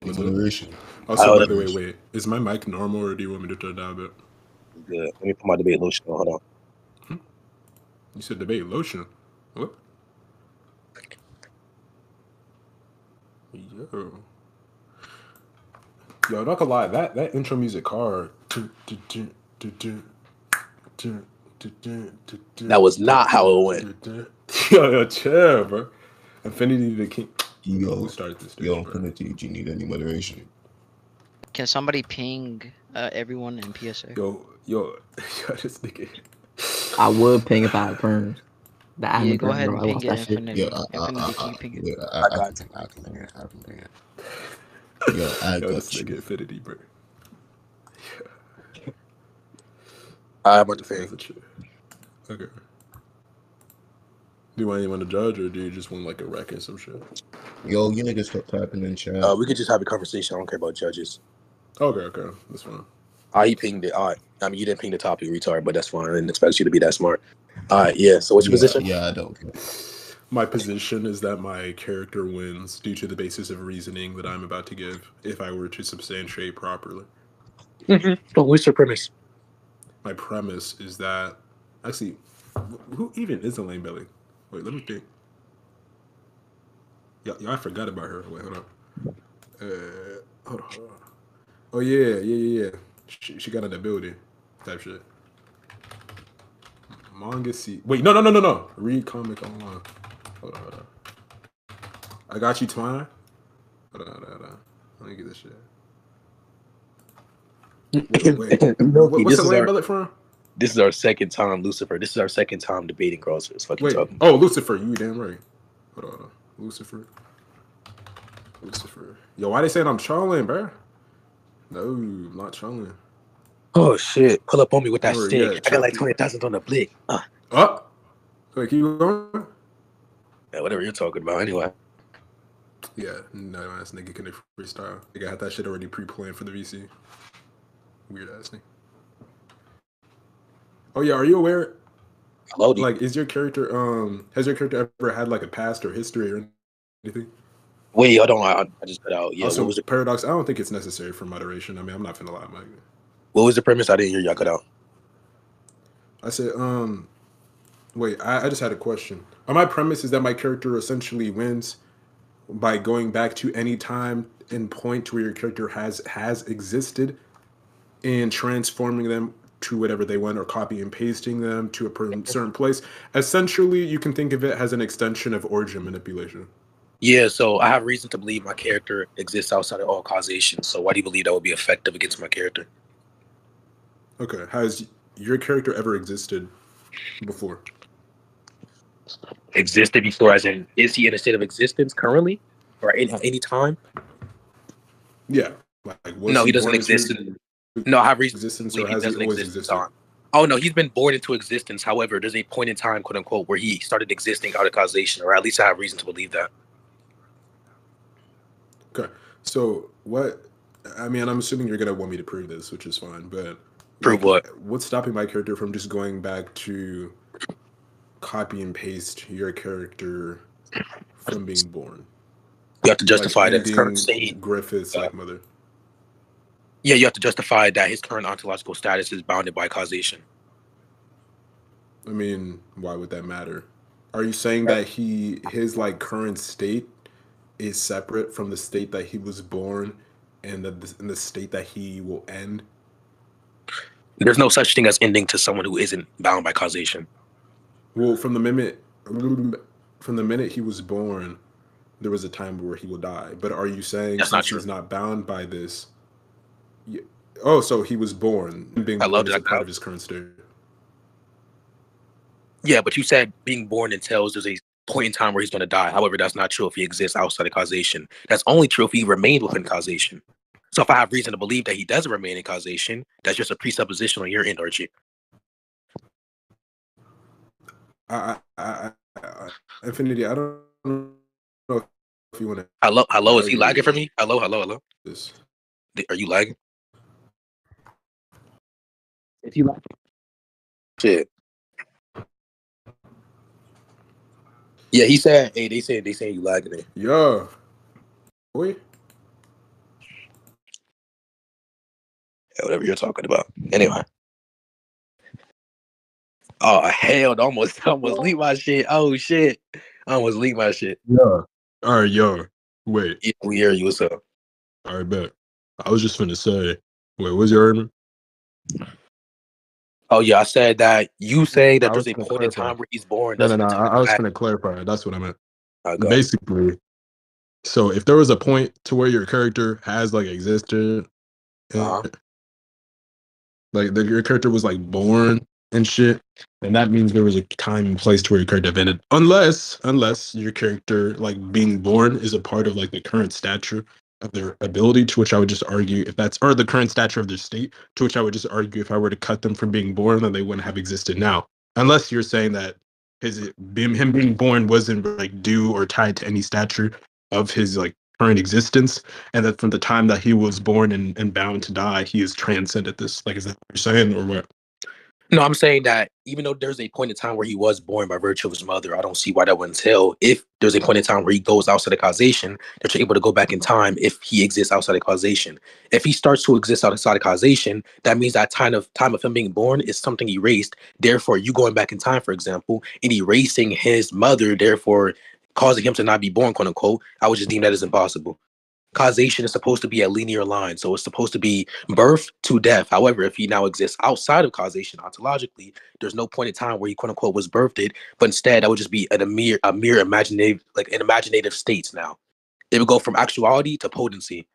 What's up? Moderation. Also, by the way, wait, is my mic normal or do you want me to turn it down a bit? Good. Let me put my debate lotion on. Hold on. You said debate lotion. What? Yo, not gonna lie, that intro music hard. That was not how it went. Yo, chill, bro. Infinity the King. Who started this? Infinity, do you need any moderation? Can somebody ping everyone in PSA? Yo, this nigga. I would ping if I had perms. Yeah, go ahead and ping it, Infinity. Yeah, Infinity, can you ping it? Yeah, I got you. I can ping it. Yo, I got this you. nigga Infinity, bro. I'm about to ping. Okay. Do you want anyone to judge, or do you just want like a rec and some shit? Yo, you niggas stop typing in chat. We could just have a conversation. I don't care about judges. Okay, that's fine. He pinged it. All right. I mean, you didn't ping the topic, retard, but that's fine. I didn't expect you to be that smart. All right, yeah. So what's your position? Yeah, I don't care. My position is that my character wins due to the basis of reasoning that I'm about to give if I were to substantiate properly. But what's your premise? My premise is that... Actually, who even is Elain Belloc? Wait, let me think. Yeah, I forgot about her. Wait, hold on. Hold on. Oh, yeah. She got in the building. Type shit. Manga C. Wait, no. Read comic online. Hold on. I got you, Twine. Hold on. Let me get this shit. Wait. What's the Elain Belloc from? This is our second time, Lucifer. This is our second time debating CrossFit. Fucking talking. Oh, Lucifer. You damn right. Hold on. Lucifer. Yo, why they saying I'm trolling, bro? No, I'm not trolling. Oh, shit. Pull up on me with that stick. I got like 20,000 on the blick. Wait, keep going? Yeah, whatever you're talking about, anyway. Yeah, no ass nigga can freestyle. Nigga had that shit already pre-planned for the VC. Weird ass nigga. Oh yeah, are you aware? Hello, like, is your character has your character ever had like a past or history or anything? Wait, hold on. I just cut out. Yeah. Also, what was the paradox? I don't think it's necessary for moderation. I mean, I'm not finna lie, Mike. What was the premise? I didn't hear y'all cut out. I said, wait, I just had a question. My premise is that my character essentially wins by going back to any time and point where your character has existed and transforming them to whatever they want or copy and pasting them to a certain place. Essentially, you can think of it as an extension of origin manipulation. Yeah, so I have reason to believe my character exists outside of all causation. So why do you believe that would be effective against my character? Okay, has your character ever existed before? Existed before, as in, is he in a state of existence currently, or any time? Yeah, no, he doesn't exist. No, I have reason existence, to believe or has he doesn't he always exist existed? in time. Oh no, he's been born into existence. However, there's a point in time, quote unquote, where he started existing out of causation, or at least I have reason to believe that. Okay, so what? I mean, I'm assuming you're gonna want me to prove this, which is fine. But prove what? What's stopping my character from just going back to copy and paste your character from being born? You have to justify that his current state. Griffith's like mother. Yeah, you have to justify that his current ontological status is bounded by causation. I mean, why would that matter? Are you saying that his like current state is separate from the state that he was born and the state that he will end? There's no such thing as ending to someone who isn't bound by causation. Well, from the minute he was born, there was a time where he will die. But are you saying since he's not bound by this? Oh, so he was born. Being born is a part of his current state. Yeah, but you said being born entails there's a point in time where he's going to die. However, that's not true if he exists outside of causation. That's only true if he remained within causation. So if I have reason to believe that he doesn't remain in causation, that's just a presupposition on your end, Archie. Infinity, I don't know if you want to... Hello, is he lagging for me? Hello. This. Are you lagging? If you lag. Shit. Yeah, he said, hey, they saying you lagging it. Yeah. Boy. Whatever you're talking about. Anyway. Oh hell! Almost leaked my shit. Oh shit! I almost leaked my shit. Yeah. All right, yo. Wait. Yeah, we hear you. What's up? All right, bet. I was just finna say. Wait, what's your argument? Oh yeah, I said that you say that I was there's a gonna point in clarify. time where he's born. No, no, Doesn't no. mean I was that. gonna clarify. That's what I meant. Go. Basically, so if there was a point to where your character has like existed, Uh-huh. like your character was like born and shit, then that means there was a time and place to where your character ended. Unless your character like being born is a part of like the current stature of their ability, to which I would just argue if that's or the current stature of their state, to which I would just argue if I were to cut them from being born, then they wouldn't have existed now. Unless you're saying that him being born wasn't like due or tied to any stature of his like current existence, and that from the time that he was born and bound to die, he has transcended this. Like, is that what you're saying, or what? No, I'm saying that even though there's a point in time where he was born by virtue of his mother, I don't see why that wouldn't tell. If there's a point in time where he goes outside of causation, that you're able to go back in time if he exists outside of causation. If he starts to exist outside of causation, that means that time of him being born is something erased. Therefore, you going back in time, for example, and erasing his mother, therefore causing him to not be born, quote unquote, I would just deem that as impossible. Causation is supposed to be a linear line, so it's supposed to be birth to death. However, if he now exists outside of causation ontologically, there's no point in time where he quote unquote was birthed, but instead that would just be a mere imaginative, like an imaginative states. Now it would go from actuality to potency.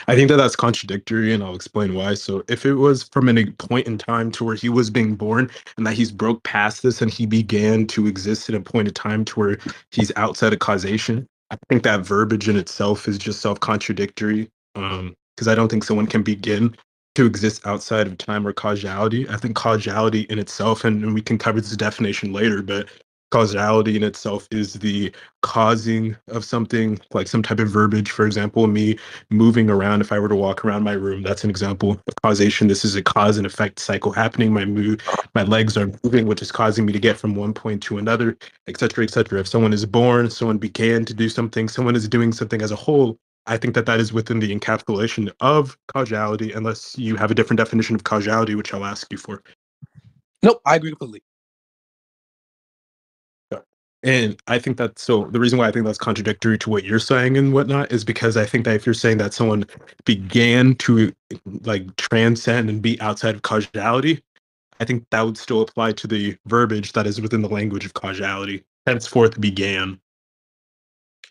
I think that that's contradictory, and I'll explain why. So, if it was from a point in time to where he was being born, and that he's broke past this, and he began to exist at a point in time to where he's outside of causation, I think that verbiage in itself is just self-contradictory. Because I don't think someone can begin to exist outside of time or causality. I think causality in itself, and we can cover this definition later, but causality in itself is the causing of something, like some type of verbiage. For example, me moving around. If I were to walk around my room, that's an example of causation. This is a cause and effect cycle happening. My legs are moving, which is causing me to get from one point to another, etc., etc. If someone is born, someone began to do something, someone is doing something as a whole, I think that that is within the encapsulation of causality, unless you have a different definition of causality, which I'll ask you for. Nope, I agree completely. And I think that so the reason why I think that's contradictory to what you're saying and whatnot is because I think that if you're saying that someone began to like transcend and be outside of causality, I think that would still apply to the verbiage that is within the language of causality. Henceforth began.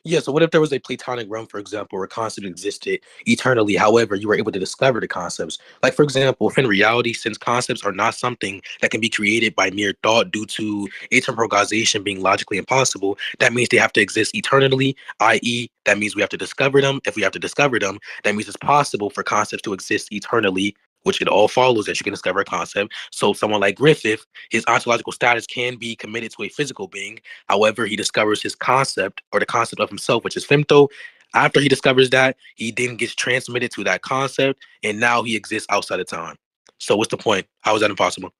Yeah, so what if there was a Platonic realm, for example, where a concept existed eternally? However, you were able to discover the concepts. Like, for example, if in reality, since concepts are not something that can be created by mere thought due to atemporal causation being logically impossible, that means they have to exist eternally, i.e., that means we have to discover them. If we have to discover them, that means it's possible for concepts to exist eternally, which it all follows that you can discover a concept. So someone like Griffith, his ontological status can be committed to a physical being. However, he discovers his concept or the concept of himself, which is Femto. After he discovers that, he then gets transmitted to that concept, and now he exists outside of time. So what's the point? How is that impossible?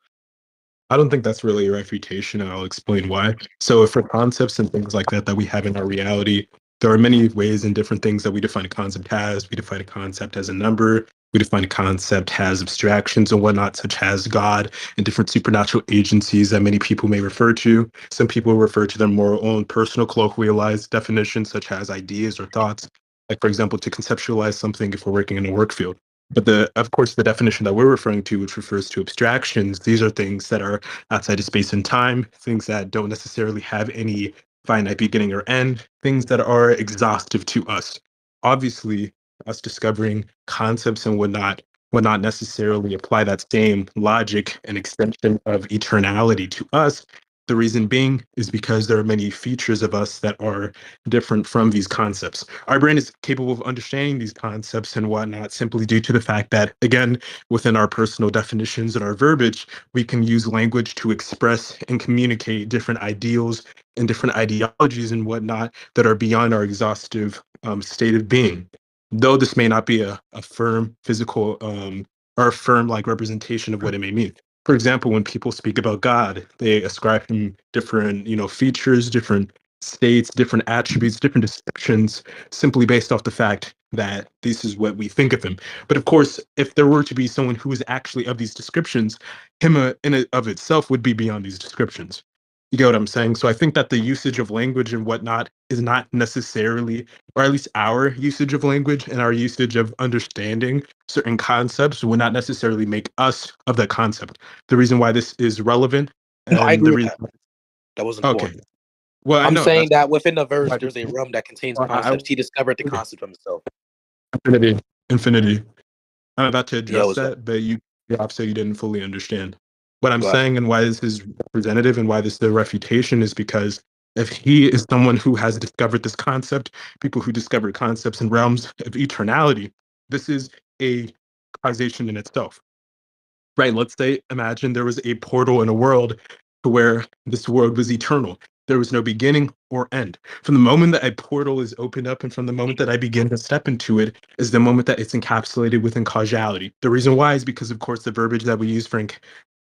I don't think that's really a refutation, and I'll explain why. So, for concepts and things like that that we have in our reality, there are many ways and different things that we define a concept as. We define a concept as a number. We define a concept as abstractions and whatnot, such as God and different supernatural agencies that many people may refer to. Some people refer to their more own personal colloquialized definitions, such as ideas or thoughts. Like, for example, to conceptualize something if we're working in a work field. But of course, the definition that we're referring to, which refers to abstractions, these are things that are outside of space and time, things that don't necessarily have any finite beginning or end, things that are exhaustive to us. Obviously, us discovering concepts and whatnot would not necessarily apply that same logic and extension of eternality to us. The reason being is because there are many features of us that are different from these concepts. Our brain is capable of understanding these concepts and whatnot simply due to the fact that, again, within our personal definitions and our verbiage, we can use language to express and communicate different ideals and different ideologies and whatnot that are beyond our exhaustive state of being. Though this may not be a firm physical or a firm like representation of what it may mean. For example, when people speak about God, they ascribe him different, features, different states, different attributes, different descriptions, simply based off the fact that this is what we think of him. But of course, if there were to be someone who is actually of these descriptions, him in and of itself would be beyond these descriptions. You get what I'm saying? So I think that the usage of language and whatnot is not necessarily, or at least our usage of language and our usage of understanding certain concepts would not necessarily make us of that concept. The reason why this is relevant No, I and agree the with reason, that. That wasn't the okay. point. Well, I I'm know saying that's that within the verse, why. there's a realm that contains Well, concepts. He discovered the okay. concept himself. Infinity, infinity. I'm about to Yeah, address what's up? that, but you obviously you didn't fully understand what I'm But saying and why this is representative and why this is a refutation is because if he is someone who has discovered this concept, people who discovered concepts in realms of eternality, this is a causation in itself. Right, let's say imagine there was a portal in a world to where this world was eternal. There was no beginning or end. From the moment that a portal is opened up and from the moment that I begin to step into it is the moment that it's encapsulated within causality. The reason why is because, of course, the verbiage that we use for,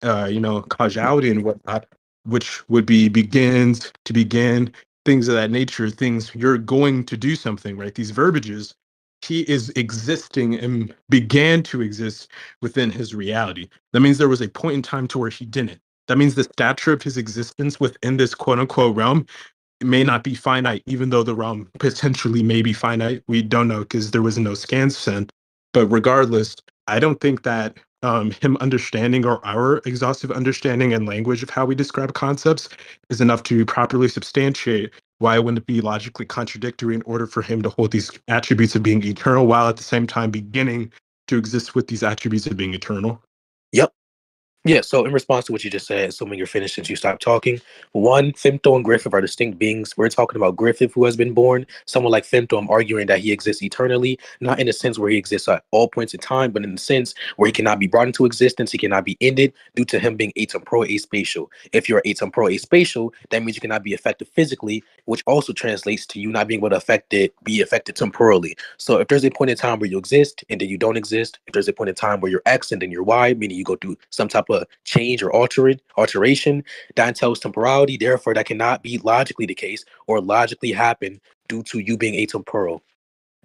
causality and whatnot, which would be begins, to begin, things of that nature, things you're going to do something, right? These verbiages, he is existing and began to exist within his reality. That means there was a point in time to where he didn't. That means the stature of his existence within this quote unquote realm may not be finite, even though the realm potentially may be finite. We don't know because there was no scan sent. But regardless, I don't think that him understanding or our exhaustive understanding and language of how we describe concepts is enough to properly substantiate why wouldn't it be logically contradictory in order for him to hold these attributes of being eternal while at the same time beginning to exist with these attributes of being eternal? yep. Yeah, so in response to what you just said, assuming you're finished since you stopped talking, one, Femto and Griffith are distinct beings. We're talking about Griffith, who has been born. Someone like Femto, I'm arguing that he exists eternally, not in a sense where he exists at all points in time, but in the sense where he cannot be brought into existence, he cannot be ended due to him being atemporal, aspatial. If you're atemporal, aspatial, that means you cannot be affected physically, which also translates to you not being able to be affected temporally. So if there's a point in time where you exist and then you don't exist, if there's a point in time where you're X and then you're Y, meaning you go through some type of change or alteration, that entails temporality. Therefore, that cannot be logically the case or logically happen due to you being atemporal.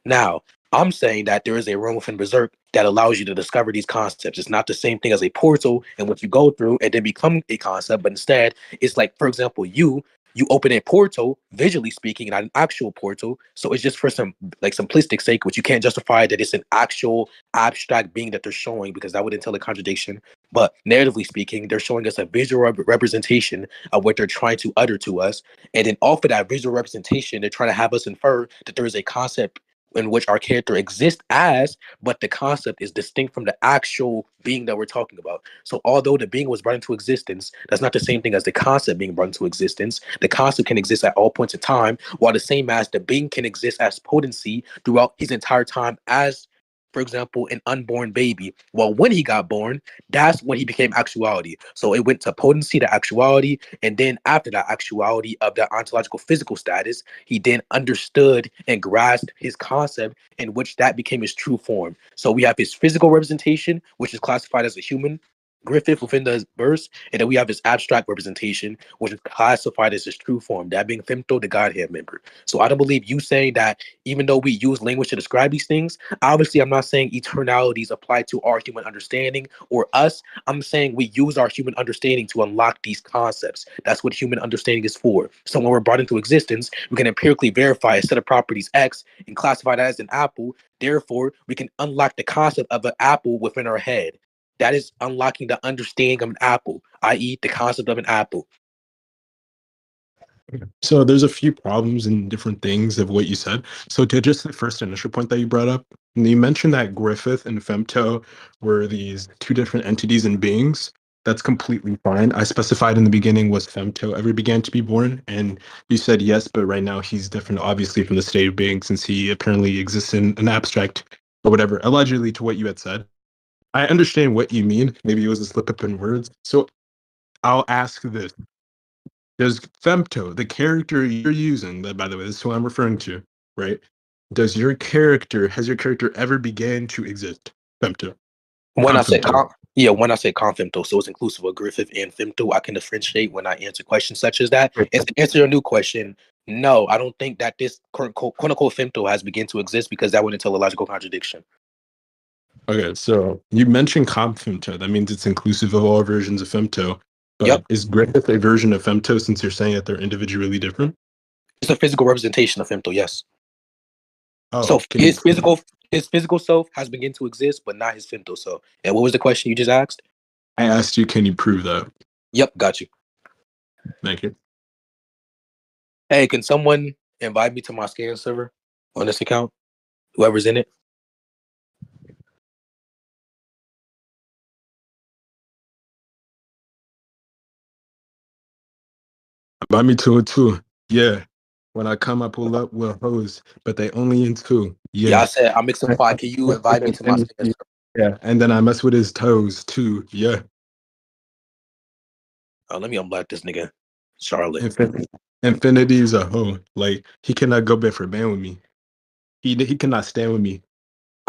Now, I'm saying that there is a realm within Berserk that allows you to discover these concepts. It's not the same thing as a portal in which you go through and then become a concept, but instead, it's like, for example, you open a portal, visually speaking, not an actual portal. So it's just for some like simplistic sake, which you can't justify that it's an actual abstract being that they're showing because that would entail a contradiction. But narratively speaking, they're showing us a visual representation of what they're trying to utter to us. And then off of that visual representation, they're trying to have us infer that there is a concept in which our character exists as, but the concept is distinct from the actual being that we're talking about. So although the being was brought into existence, that's not the same thing as the concept being brought into existence. The concept can exist at all points in time, while the same as the being can exist as potency throughout his entire time as, for example, an unborn baby. Well, when he got born, that's when he became actuality. So it went to potency to actuality, and then after that actuality of that ontological physical status, he then understood and grasped his concept in which that became his true form. So we have his physical representation, which is classified as a human Griffith within the verse, and then we have his abstract representation, which is classified as his true form, that being Femto, the Godhead member. So I don't believe you saying that even though we use language to describe these things, obviously I'm not saying eternalities apply to our human understanding or us. I'm saying we use our human understanding to unlock these concepts. That's what human understanding is for. So when we're brought into existence, we can empirically verify a set of properties X and classify that as an apple. Therefore, we can unlock the concept of an apple within our head. That is unlocking the understanding of an apple, i.e., the concept of an apple. So there's a few problems and different things of what you said. So to just the first initial point that you brought up, you mentioned that Griffith and Femto were these two different entities and beings. That's completely fine. I specified in the beginning was Femto ever began to be born, and you said yes, but right now he's different, obviously, from the state of being, since he apparently exists in an abstract or whatever, allegedly to what you had said. I understand what you mean. Maybe it was a slip up in words. So I'll ask this. Does Femto, the character you're using, that by the way, this is who I'm referring to, right? Has your character ever began to exist? Femto. When I say Femto. when I say Femto, so it's inclusive of Griffith and Femto. I can differentiate when I answer questions such as that. And to answer your new question, No, I don't think that this quote unquote femto has begun to exist because that would entail a logical contradiction. Okay, so you mentioned comp femto. That means it's inclusive of all versions of femto. But Yep. is Griffith a version of femto since you're saying that they're individually different? It's a physical representation of femto, yes. Oh, So can you, his physical self has begun to exist, but not his femto self. And what was the question you just asked? I asked you, can you prove that? Yep, got you. Thank you. Hey, can someone invite me to my scan server on this account? Whoever's in it. Invite me to it too. Yeah. When I come, I pull up with hoes, but they only in two. Yeah, I Yeah. said I'm mixing five. Can you invite me to my scan server? Yeah. And then I mess with his toes too. Yeah. Oh, let me unblock this nigga, Charlotte. Infinity's a hoe. Like he cannot go back for ban with me. He cannot stand with me.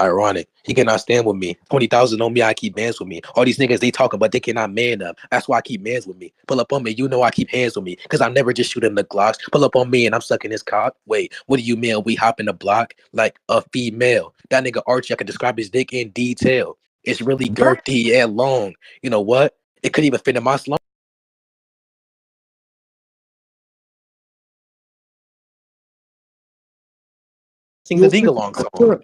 Ironic. He cannot stand with me. 20,000 on me, I keep mans with me. All these niggas, they talking, but they cannot man up. That's why I keep mans with me. Pull up on me, you know I keep hands with me. Because I'm never just shooting the Glocks. Pull up on me and I'm sucking his cock. Wait, what do you mean we hop in the block like a female? That nigga Archi, I can describe his dick in detail. It's really girthy and long. You know what? It couldn't even fit in my slum. Sing the ding-along song.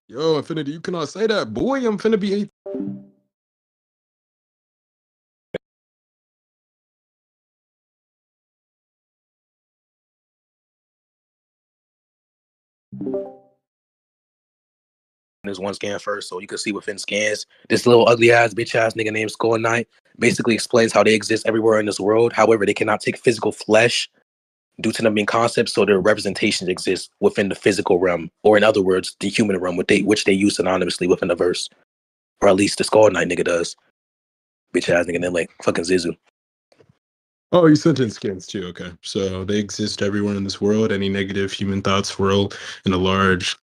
Yo, Infinity, you cannot say that. Boy, I'm finna be There's one scan first, so you can see within scans. This little ugly ass bitch ass nigga named Skull Knight basically explains how they exist everywhere in this world. However, they cannot take physical flesh due to them being concepts, so their representations exist within the physical realm, or in other words, the human realm, which they use synonymously within the verse, or at least the Skull Knight nigga does. Bitch ass nigga named like fucking Zizu. Oh, you sent in scans too. Okay. So they exist everywhere in this world. Any negative human thoughts swirl in a large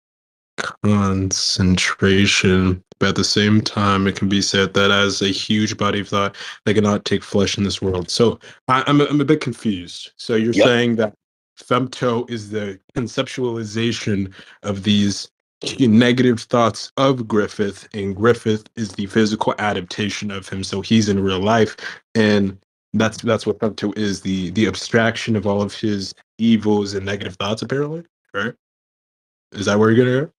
concentration. But at the same time, it can be said that as a huge body of thought, they cannot take flesh in this world. So I'm a bit confused. So you're Yep. saying that femto is the conceptualization of these negative thoughts of Griffith, and Griffith is the physical adaptation of him. So he's in real life, and that's what femto is, the abstraction of all of his evils and negative thoughts, apparently, right? Is that where you're gonna go?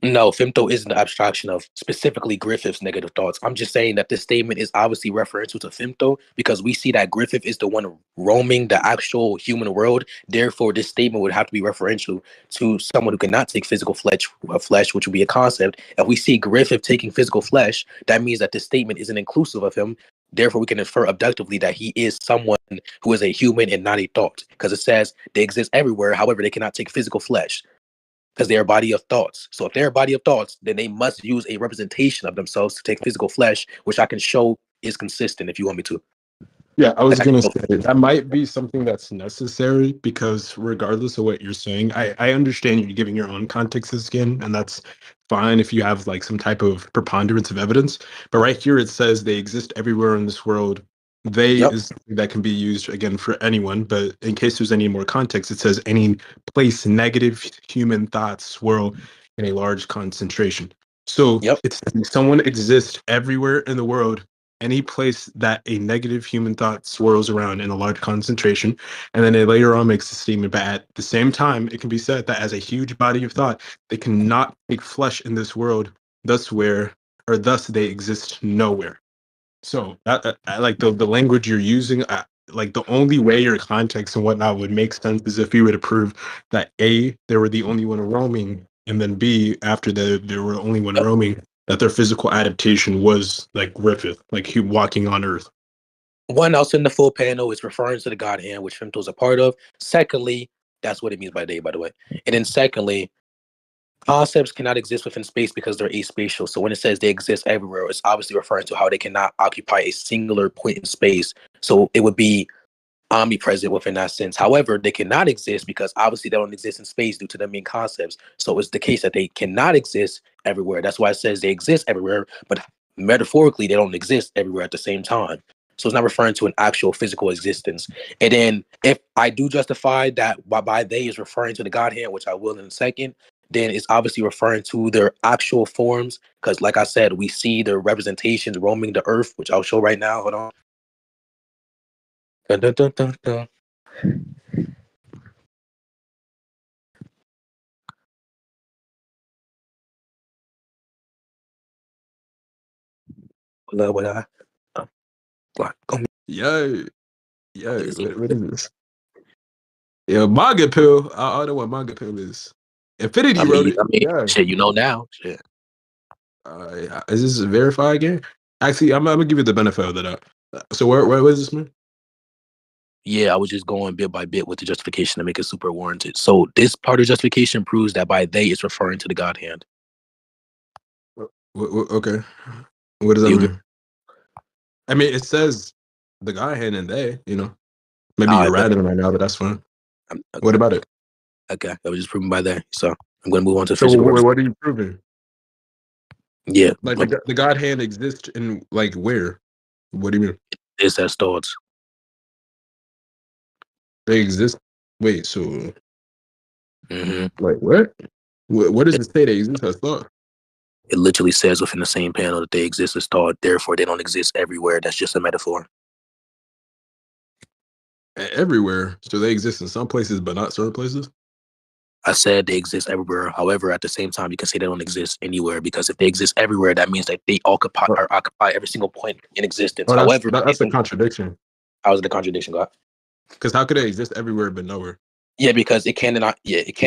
No, Femto isn't the abstraction of specifically Griffith's negative thoughts. I'm just saying that this statement is obviously referential to Femto because we see that Griffith is the one roaming the actual human world. Therefore, this statement would have to be referential to someone who cannot take physical flesh, which would be a concept. If we see Griffith taking physical flesh, that means that this statement isn't inclusive of him. Therefore, we can infer abductively that he is someone who is a human and not a thought, because it says they exist everywhere. However, they cannot take physical flesh, because they're a body of thoughts. So if they're a body of thoughts, then they must use a representation of themselves to take physical flesh, which I can show is consistent if you want me to. Yeah, I was gonna say that might be something that's necessary because regardless of what you're saying, I understand you're giving your own context of skin, and that's fine if you have like some type of preponderance of evidence. But right here it says they exist everywhere in this world. They Yep. is something that can be used again for anyone, but in case there's any more context, it says any place negative human thoughts swirl in a large concentration. So Yep. it's someone exists everywhere in the world, any place that a negative human thought swirls around in a large concentration, and then it later on makes a statement. But at the same time, it can be said that as a huge body of thought, they cannot take flesh in this world, thus they exist nowhere. So I like the language you're using. Like the only way your context and whatnot would make sense is if you were to prove that A, they were the only one roaming, and then B, after they were the only one Yep. roaming, that their physical adaptation was like Griffith, like he walking on Earth. One, I'll send the full panel. It's referring to the God Hand, which Femto is a part of. Secondly, that's what it means by day, by the way. And then secondly, concepts cannot exist within space because they're aspatial. So when it says they exist everywhere, it's obviously referring to how they cannot occupy a singular point in space. So it would be omnipresent within that sense. However, they cannot exist because obviously they don't exist in space due to them being concepts. So it's the case that they cannot exist everywhere. That's why it says they exist everywhere, but metaphorically they don't exist everywhere at the same time. So it's not referring to an actual physical existence. And then if I do justify that by they is referring to the Godhead, which I will in a second, then it's obviously referring to their actual forms. Because like I said, we see their representations roaming the earth, which I'll show right now. Hold on. Dun, dun, dun, dun, dun. What I Yo, what is this? Yeah, manga pill. I don't know what manga pill is. Infinity wrote it. Yeah. shit, you know now. Shit. Is this verified again? Actually, I'm gonna give you the benefit of the doubt. So where is this man? Yeah, I was just going bit by bit with the justification to make it super warranted. So this part of justification proves that by they is referring to the Godhead. Okay. What does that mean? I mean, it says the Godhead and they, Maybe you're ratting right now, but that's fine. Okay. What about it? Okay, that was just proven by they. So I'm going to move on to so physical. What are you proving? Yeah. Like the Godhead exists in like where? What do you mean? It's as thoughts. They exist. Wait, so like what? What does it say they exist as thought? It literally says within the same panel that they exist as thought. Therefore, they don't exist everywhere. That's just a metaphor. Everywhere. So they exist in some places, but not certain places. I said they exist everywhere. However, at the same time, you can say they don't exist anywhere because if they exist everywhere, that means that they occupy every single point in existence. However, that's a contradiction. How is it a contradiction, God? Because how could they exist everywhere but nowhere? Yeah, because it can't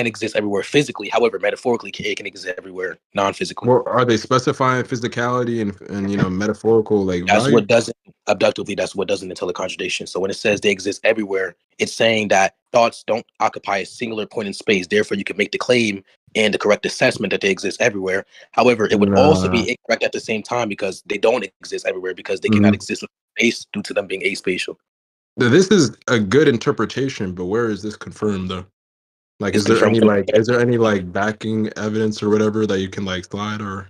exist everywhere physically. However, metaphorically, it can exist everywhere non-physically. Well, are they specifying physicality and metaphorical like that's value? What doesn't abductively. That's what doesn't entail a contradiction. So when it says they exist everywhere, it's saying that thoughts don't occupy a singular point in space. Therefore, you can make the claim and the correct assessment that they exist everywhere. However, it would also be incorrect at the same time because they don't exist everywhere because they cannot exist in space due to them being aspatial. This is a good interpretation, but where is this confirmed though? Like, is there any backing evidence or whatever that you can like slide or?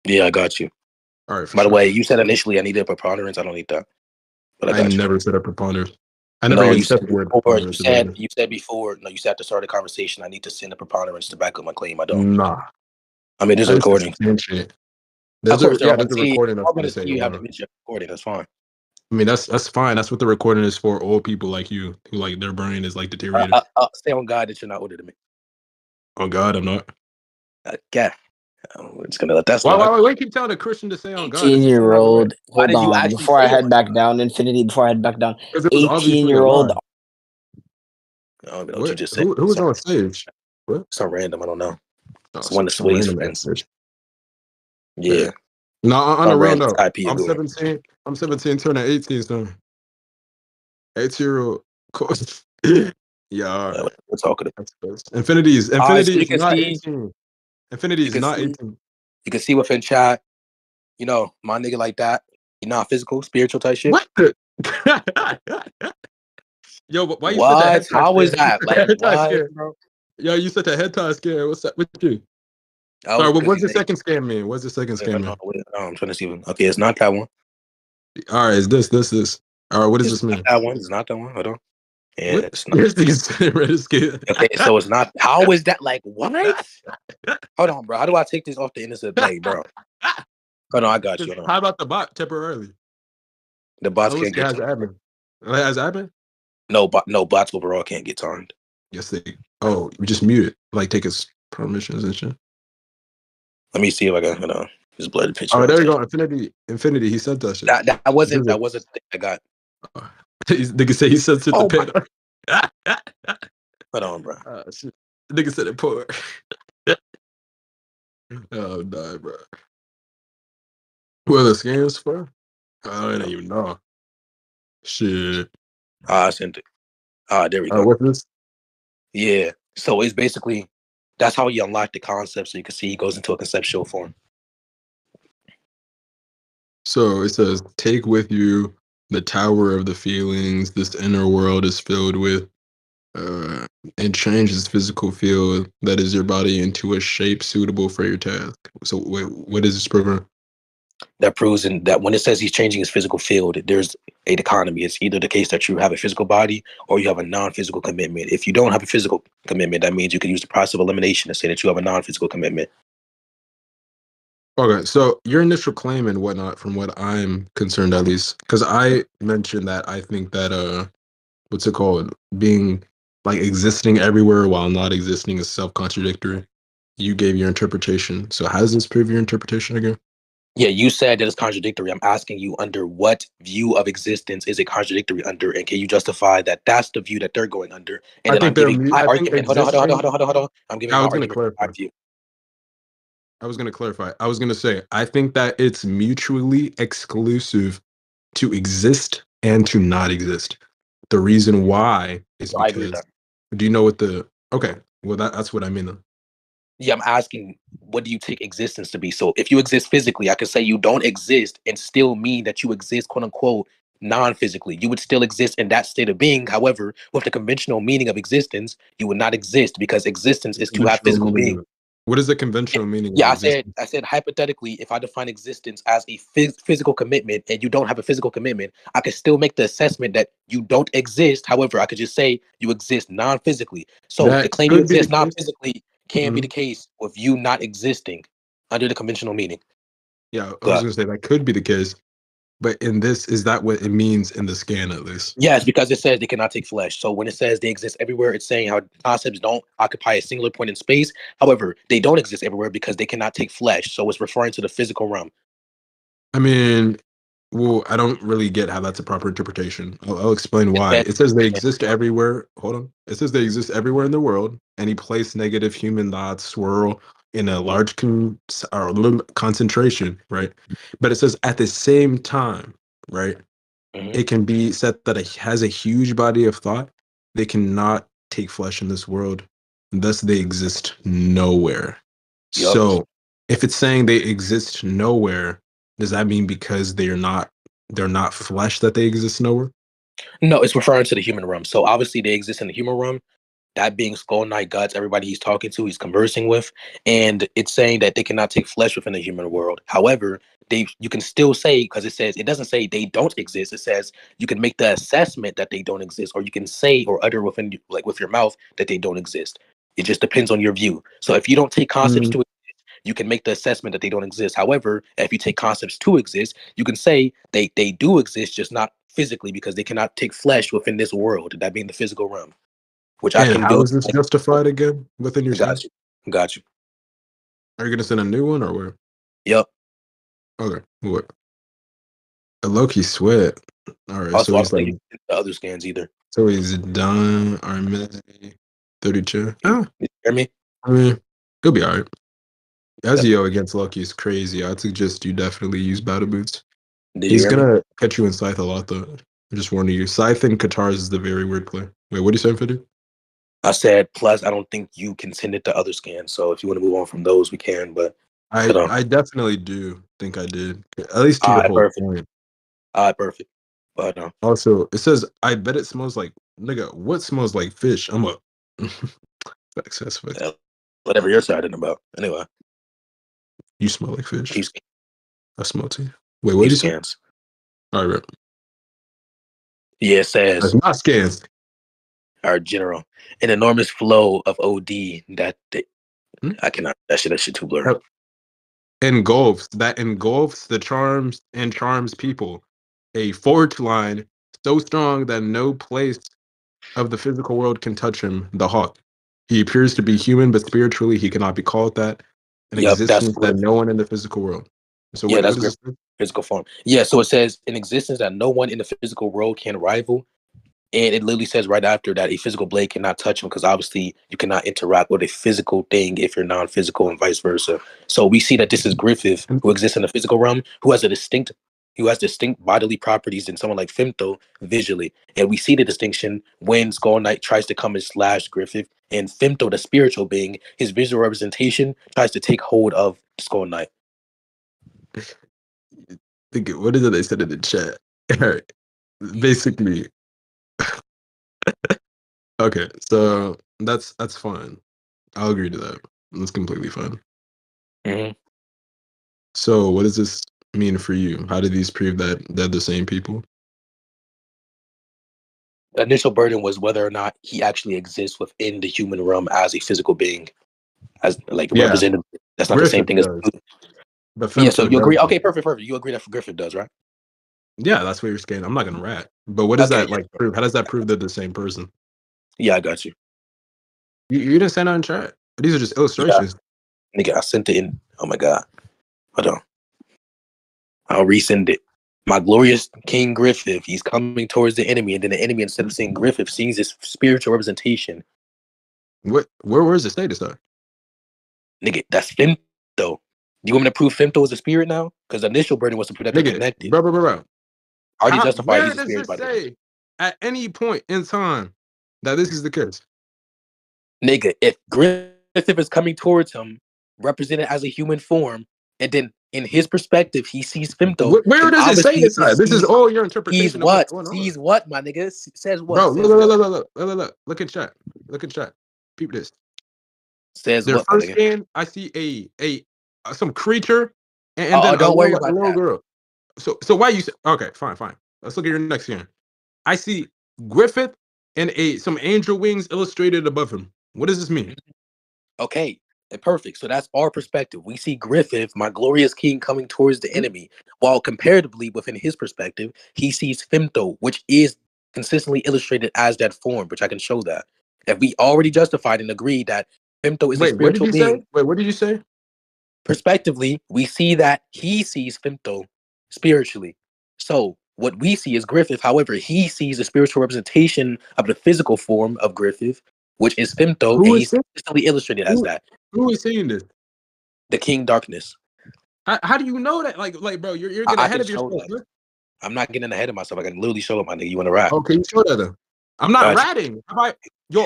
Yeah, I got you. All right. By the way, you said initially I needed a preponderance. I don't need that. But I never said a preponderance. I never even said the word preponderance. You said before. No, you said at the start of the conversation I need to send a preponderance to back up my claim. I don't. Nah. I mean, there's a recording. There's a recording of I'm see you have to mention your recording. That's fine. I mean, that's fine. That's what the recording is for. Old people like you who like their brain is like deteriorated. Say on God that you're not older than me. On God, I'm not. Yeah. We're just gonna let that slide. Why keep telling a Christian to say on God? 18-year-old. Hold on. Before I head back down, Infinity. Before I head back down, 18-year-old. I don't know what you just said. Who was on stage? What? Some random. I don't know. It's one of Sway's friends. Yeah. No, on the real note, I'm 17. I'm 17, turning 18 soon. 8-year-old. Yeah, we're talking about Infinity is not 18. Infinity is not 18. You can see within chat, my nigga like that. You're not physical, spiritual type shit. What? Yo, but why you what? said that? How was that? Like, what, bro? Yo, you said the head tie scare. What's up with you? Sorry, what's the second scam mean? What's the second scam mean? I'm trying to see. Okay, it's not that one. All right, it's this. All right, what does this mean? That one. It's not that one. Hold on. Yeah, it's not. Okay, so it's not. How is that? Like, what? Hold on, bro. How do I take this off the innocent play, bro? Hold on, I got you. How about the bot temporarily? The bots can't get admin. Has admin? No, bots overall can't get timed. Yes, they. Oh, you just mute it. Like, take his permissions and shit. Let me see if I can, his blood picture. Oh, there you go. Infinity. He sent that shit. That wasn't the thing I got. Nigga said he sent it to pin. Hold on, bro. Nigga said it poor. Oh, no, bro. Who are the scams for? I don't even know. Shit. I sent it. There we go. What's this? Yeah. So it's basically, that's how you unlock the concept. So you can see he goes into a conceptual form. So it says, take with you the tower of the feelings this inner world is filled with, and change this physical field that is your body into a shape suitable for your task. So wait, what is this program? That proves that when it says he's changing his physical field, there's a dichotomy. It's either the case that you have a physical body or you have a non-physical commitment. If you don't have a physical commitment, that means you can use the process of elimination to say that you have a non-physical commitment. Okay, so your initial claim and whatnot, from what I'm concerned at least, because I mentioned that I think that what's it called? Being like existing everywhere while not existing is self-contradictory. You gave your interpretation. So how does this prove your interpretation again? Yeah, you said that it's contradictory. I'm asking you under what view of existence is it contradictory under, and can you justify that that's the view that they're going under? And I then I'm think they're. giving my I think argument. Hold on, hold on, hold on, existing. hold on, hold on. I'm giving I my was going to argument for my clarify. view. I was going to clarify. I was going to say I think that it's mutually exclusive to exist and to not exist. The reason why is So I agree with because. that. Do you know what the? Okay, well that's what I mean. Then. Yeah, I'm asking, what do you take existence to be? So if you exist physically, I could say you don't exist and still mean that you exist, quote unquote, non-physically. You would still exist in that state of being. However, with the conventional meaning of existence, you would not exist because existence is to have Conventional physical meaning. being. What is the conventional meaning of Yeah, existence? I said hypothetically, if I define existence as a physical commitment and you don't have a physical commitment, I could still make the assessment that you don't exist. However, I could just say you exist non-physically. So the That claim you could be the exist case. non-physically can be Mhm. the case with you not existing under the conventional meaning. Yeah, I was But going to say that could be the case. But in this, is that what it means in the scan at least? yes, because it says they cannot take flesh. So when it says they exist everywhere, it's saying how concepts don't occupy a singular point in space. However, they don't exist everywhere because they cannot take flesh. So it's referring to the physical realm. I mean, well, I don't really get how that's a proper interpretation. I'll explain It why. says, It says they exist everywhere. Hold on. It says they exist everywhere in the world. Any place negative human thoughts swirl in a large concentration, right? But it says at the same time, right? mhm. It can be said that it has a huge body of thought. They cannot take flesh in this world. Thus, they exist nowhere. Yup. So, if it's saying they exist nowhere, does that mean because they're not flesh that they exist nowhere? No, it's referring to the human realm. So obviously they exist in the human realm. That being Skull Knight, Guts, everybody he's talking to, he's conversing with, and it's saying that they cannot take flesh within the human world. However, you can still say, because it doesn't say they don't exist. It says you can make the assessment that they don't exist, or you can say or utter within like with your mouth that they don't exist. It just depends on your view. So if you don't take concepts Mm, to you can make the assessment that they don't exist. However, if you take concepts to exist, you can say they do exist, just not physically, because they cannot take flesh within this world, that being the physical realm, which I and can how do. is this justified again within your Got scan? you. Got you. Are you going to send a new one or where? Yep. Okay, what? A Loki sweat. All right, Also, so I he's don't think like, you can the other scans either. so he's done. Armezi 32. Oh, You hear me? I mean, he'll be all right. Yep. Ezio against Loki is crazy. I'd suggest you definitely use Battle Boots. Did you He's hear me? gonna catch you in Scythe a lot, though. I'm just warning you. Scythe and Katars is the very weird play. Wait, what are you saying, Fiddy? I said, plus, I don't think you can send it to other scans. So if you want to move on from those, we can. But hold on. I definitely do think I did. At least to All your right, whole perfect. point. All right, perfect. But Also, it says, I bet it smells like, nigga, what smells like fish? I'm a. Facts, that's facts. whatever you're excited about. Anyway, You smell like fish. keep I smell too. Wait, what keep did you say? scans. All right, Yeah, it that's says not scans. our general an enormous flow of OD Hmm? I cannot. That shit too blurry. Engulfs the charms people. A forge line so strong that no place of the physical world can touch him, the hawk. He appears to be human, but spiritually he cannot be called that. An Yep, that's existence that griff. no one in the physical world. So Yeah, what that's is griff. this thing? Physical form. Yeah, so it says an existence that no one in the physical world can rival. And it literally says right after that a physical blade cannot touch him because obviously you cannot interact with a physical thing if you're non-physical and vice versa. So we see that this is Griffith who exists in the physical realm, who has distinct bodily properties than someone like Femto visually. And we see the distinction when Skull Knight tries to come and slash Griffith, and Femto, the spiritual being, his visual representation tries to take hold of Skull Knight. What is it they said in the chat? All right. Basically, okay, so that's fine. I'll agree to that. That's completely fine. Mhm. So what is this? mean for you? How do these prove that they're the same people? The initial burden was whether or not he actually exists within the human realm as a physical being, as like a Yeah, representative. That's not the same Griffith thing as. does. But Yeah, so Femto you agree? doesn't. Okay, perfect. You agree that Griffith does, right? Yeah, that's what you're saying. I'm not gonna rat. But what does Okay, that yeah, like prove? How does that prove they're the same person? yeah, I got you. You didn't say that in chat. These are just Yeah, illustrations. nigga, I sent it in. Oh my god, hold on. I'll resend it. My glorious King Griffith, he's coming towards the enemy, and then the enemy, instead of seeing Griffith, sees his spiritual representation. What? Where's the status though? Nigga, that's Femto. You want me to prove Femto is a spirit now? Because the initial burden was to prove that they're Nigga, connected. bro. I already justified Where he's a does spirit, it by the way. say at any point in time that this is the case? Nigga, if Griffith is coming towards him, represented as a human form, and then in his perspective, he sees Femto, Where then does it say obviously this? This is all your he's interpretation of what's what? going on, Sees what, my nigga? Says what? bro. Says what? Look at chat. Look at chat. Peep this. Says Their what, my first nigga? scan, I see a some creature, and then Don't worry about a little that. girl. So why you say, okay? Fine. Let's look at your next scan. I see Griffith and some angel wings illustrated above him. What does this mean? Okay, perfect. So that's our perspective. We see Griffith, my glorious king, coming towards the enemy, while comparatively within his perspective, he sees Femto, which is consistently illustrated as that form, which I can show that. If we already justified and agreed that Femto is a Wait, what did spiritual you say? being, Wait, what did you say? prospectively, we see that he sees Femto spiritually. So what we see is Griffith. However, he sees the spiritual representation of the physical form of Griffith, which is Femto, and Who is he's saying, consistently illustrated as that. who is saying this? The King Darkness. How do you know that? Like, bro, you're getting I ahead can of show yourself. that. Man. I'm not getting ahead of myself. I can literally show it, my nigga. You want to rap? Okay, you show that then. I'm not Gotcha. ratting. Yo,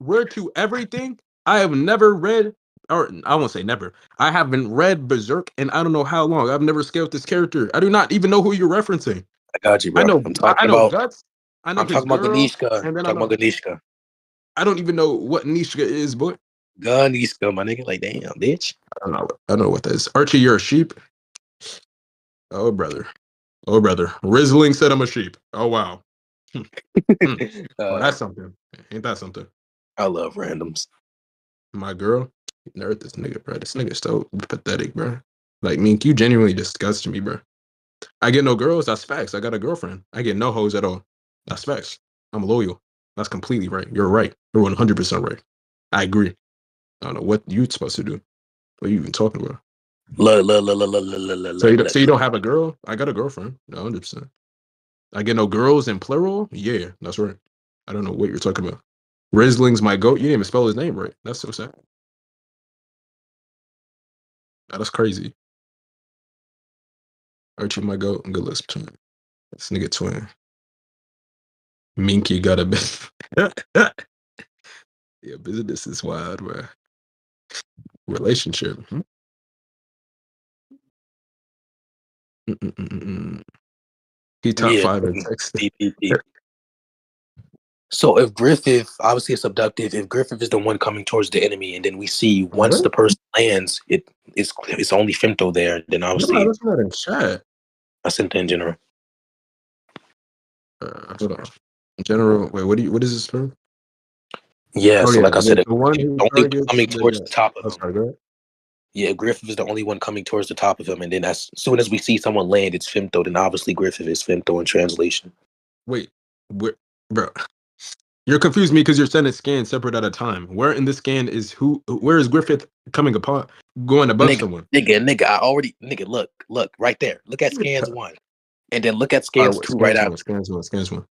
word to everything. I have never read, or I won't say never. I haven't read Berserk in I don't know how long. I've never scaled this character. I do not even know who you're referencing. I got you, I bro. know, I'm I talking know about. Guts. I know I'm his talking about girl, Ganishka. and then I'm talking about Ganishka. I don't even know what Nishka is, boy. Ganishka, my nigga. Like, damn, bitch. I don't know what that is. Archie, you're a sheep. Oh brother. Rizzling said I'm a sheep. Oh wow. Oh, that's something. Ain't that something? I love randoms. My girl, nerd this nigga, bro. This nigga so pathetic, bro. Like, Mink, you genuinely disgust me, bro. I get no girls. That's facts. I got a girlfriend. I get no hoes at all. That's facts. I'm loyal. That's completely right. You're right. You're 100% right. I agree. I don't know what you're supposed to do. What are you even talking about? So you don't have a girl? I got a girlfriend. 100%. I get no girls in plural? Yeah, that's right. I don't know what you're talking about. Rizzling's my goat. You didn't even spell his name right. That's so sad. That's crazy. Archie, my goat. Good looks twin. This nigga twin. Minky got a bit. Yeah, business is wild, bro. Relationship. He top 5 in text. So if Griffith, obviously it's subductive, if Griffith is the one coming towards the enemy, and then we see once the person lands, it's only Femto there, then obviously That's not in chat. I sent it in general. Hold on. General, wait, what is this term? Yeah, so like I said, the one who only targets coming towards the top of him. Sorry, go ahead. Yeah, Griffith is the only one coming towards the top of him, and then as soon as we see someone land, it's Femto. Then obviously Griffith is Femto in translation. Wait, bro? You're confused me because you're sending scans separate at a time. Where in the scan is who? Where is Griffith coming upon, going above someone? Nigga, I already look right there. Look at scans 1, and then look at scans 2 right after. Scans one.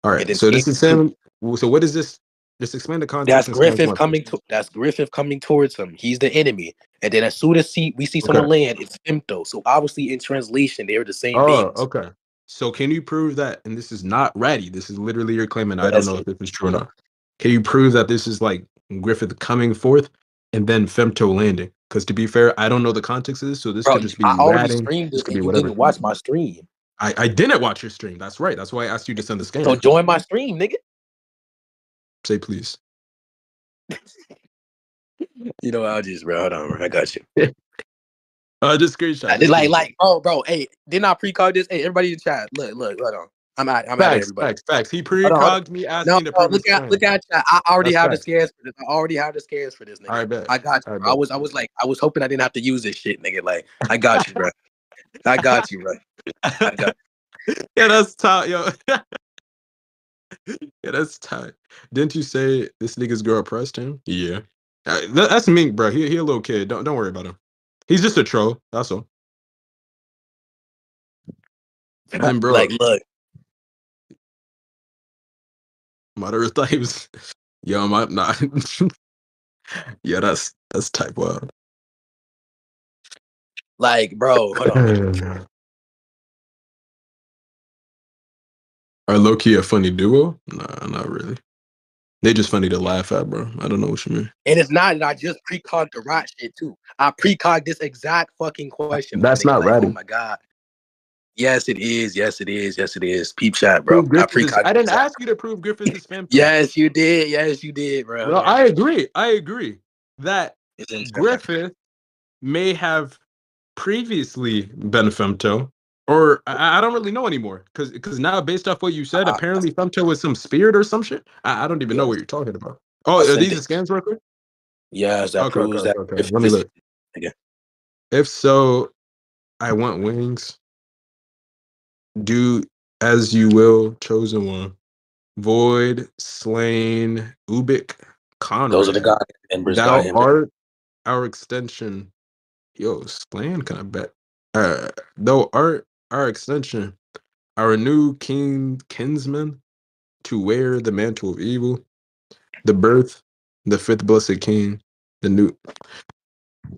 All right, so this is Sam. So what is this? Just explain the context. That's Griffith coming. That's Griffith coming towards him. He's the enemy, and then as soon as we see someone land, it's Femto. So obviously in translation, they're the same beings. Okay. So can you prove that? And this is not ratty. This is literally your claim, and I don't know if this is true or not. Can you prove that this is like Griffith coming forth and then Femto landing? Because to be fair, I don't know the context of this, so this could just be ratting. This could be whatever. Didn't watch my stream. I didn't watch your stream. That's right. That's why I asked you to send the scan. So join my stream, nigga. Say please. You know, I'll just bro. Hold on, bro. I got you. Just screenshot. Bro. Hey, didn't I precog this? Hey, everybody in chat. Look, hold on. I'm at everybody. Facts. He Hold on. precogged me No, asking to prove his claim. look at chat. I already That's have facts. the scans for this. I already have the scans for this, nigga. I bet. I got you. I was hoping I didn't have to use this shit, nigga. Like, I got you, bro. I got you, bro. I got you. Yeah, that's tight, yo. Yeah, that's tight. Didn't you say this nigga's girl pressed him? Yeah. That's Mink, bro. He a little kid. Don't worry about him. He's just a troll. That's all. And bro, Like, look. Mother types. Yo, I'm not. Yeah, that's type wild. Like, bro, hold on. Are low-key a funny duo? Nah, not really. They just funny to laugh at, bro. I don't know what you mean. And it's not that I just precogged the rat shit too. I precogged this exact fucking question. That's not ratty. Oh my god. Yes, it is. Yes, it is. Yes, it is. Peep chat, bro. I didn't ask you to prove Griffith is Femto. Yes, you did. Yes, you did, bro. Well, I agree that Griffith may have previously been Femto, or I don't really know anymore. Because now, based off what you said, apparently Femto is some spirit or some shit. I don't even know what you're talking about. Oh, are these the scans real quick? Yes, that proves that. Okay. Let me look. If so, I want wings. Do as you will, chosen one. Void, Slain, Ubik, Conrad. Those are the guys. Members. Thou art our extension. Yo, Slain kind of bet. Thou art our extension, our new kinsman, to wear the mantle of evil, the birth, the fifth blessed king, the new.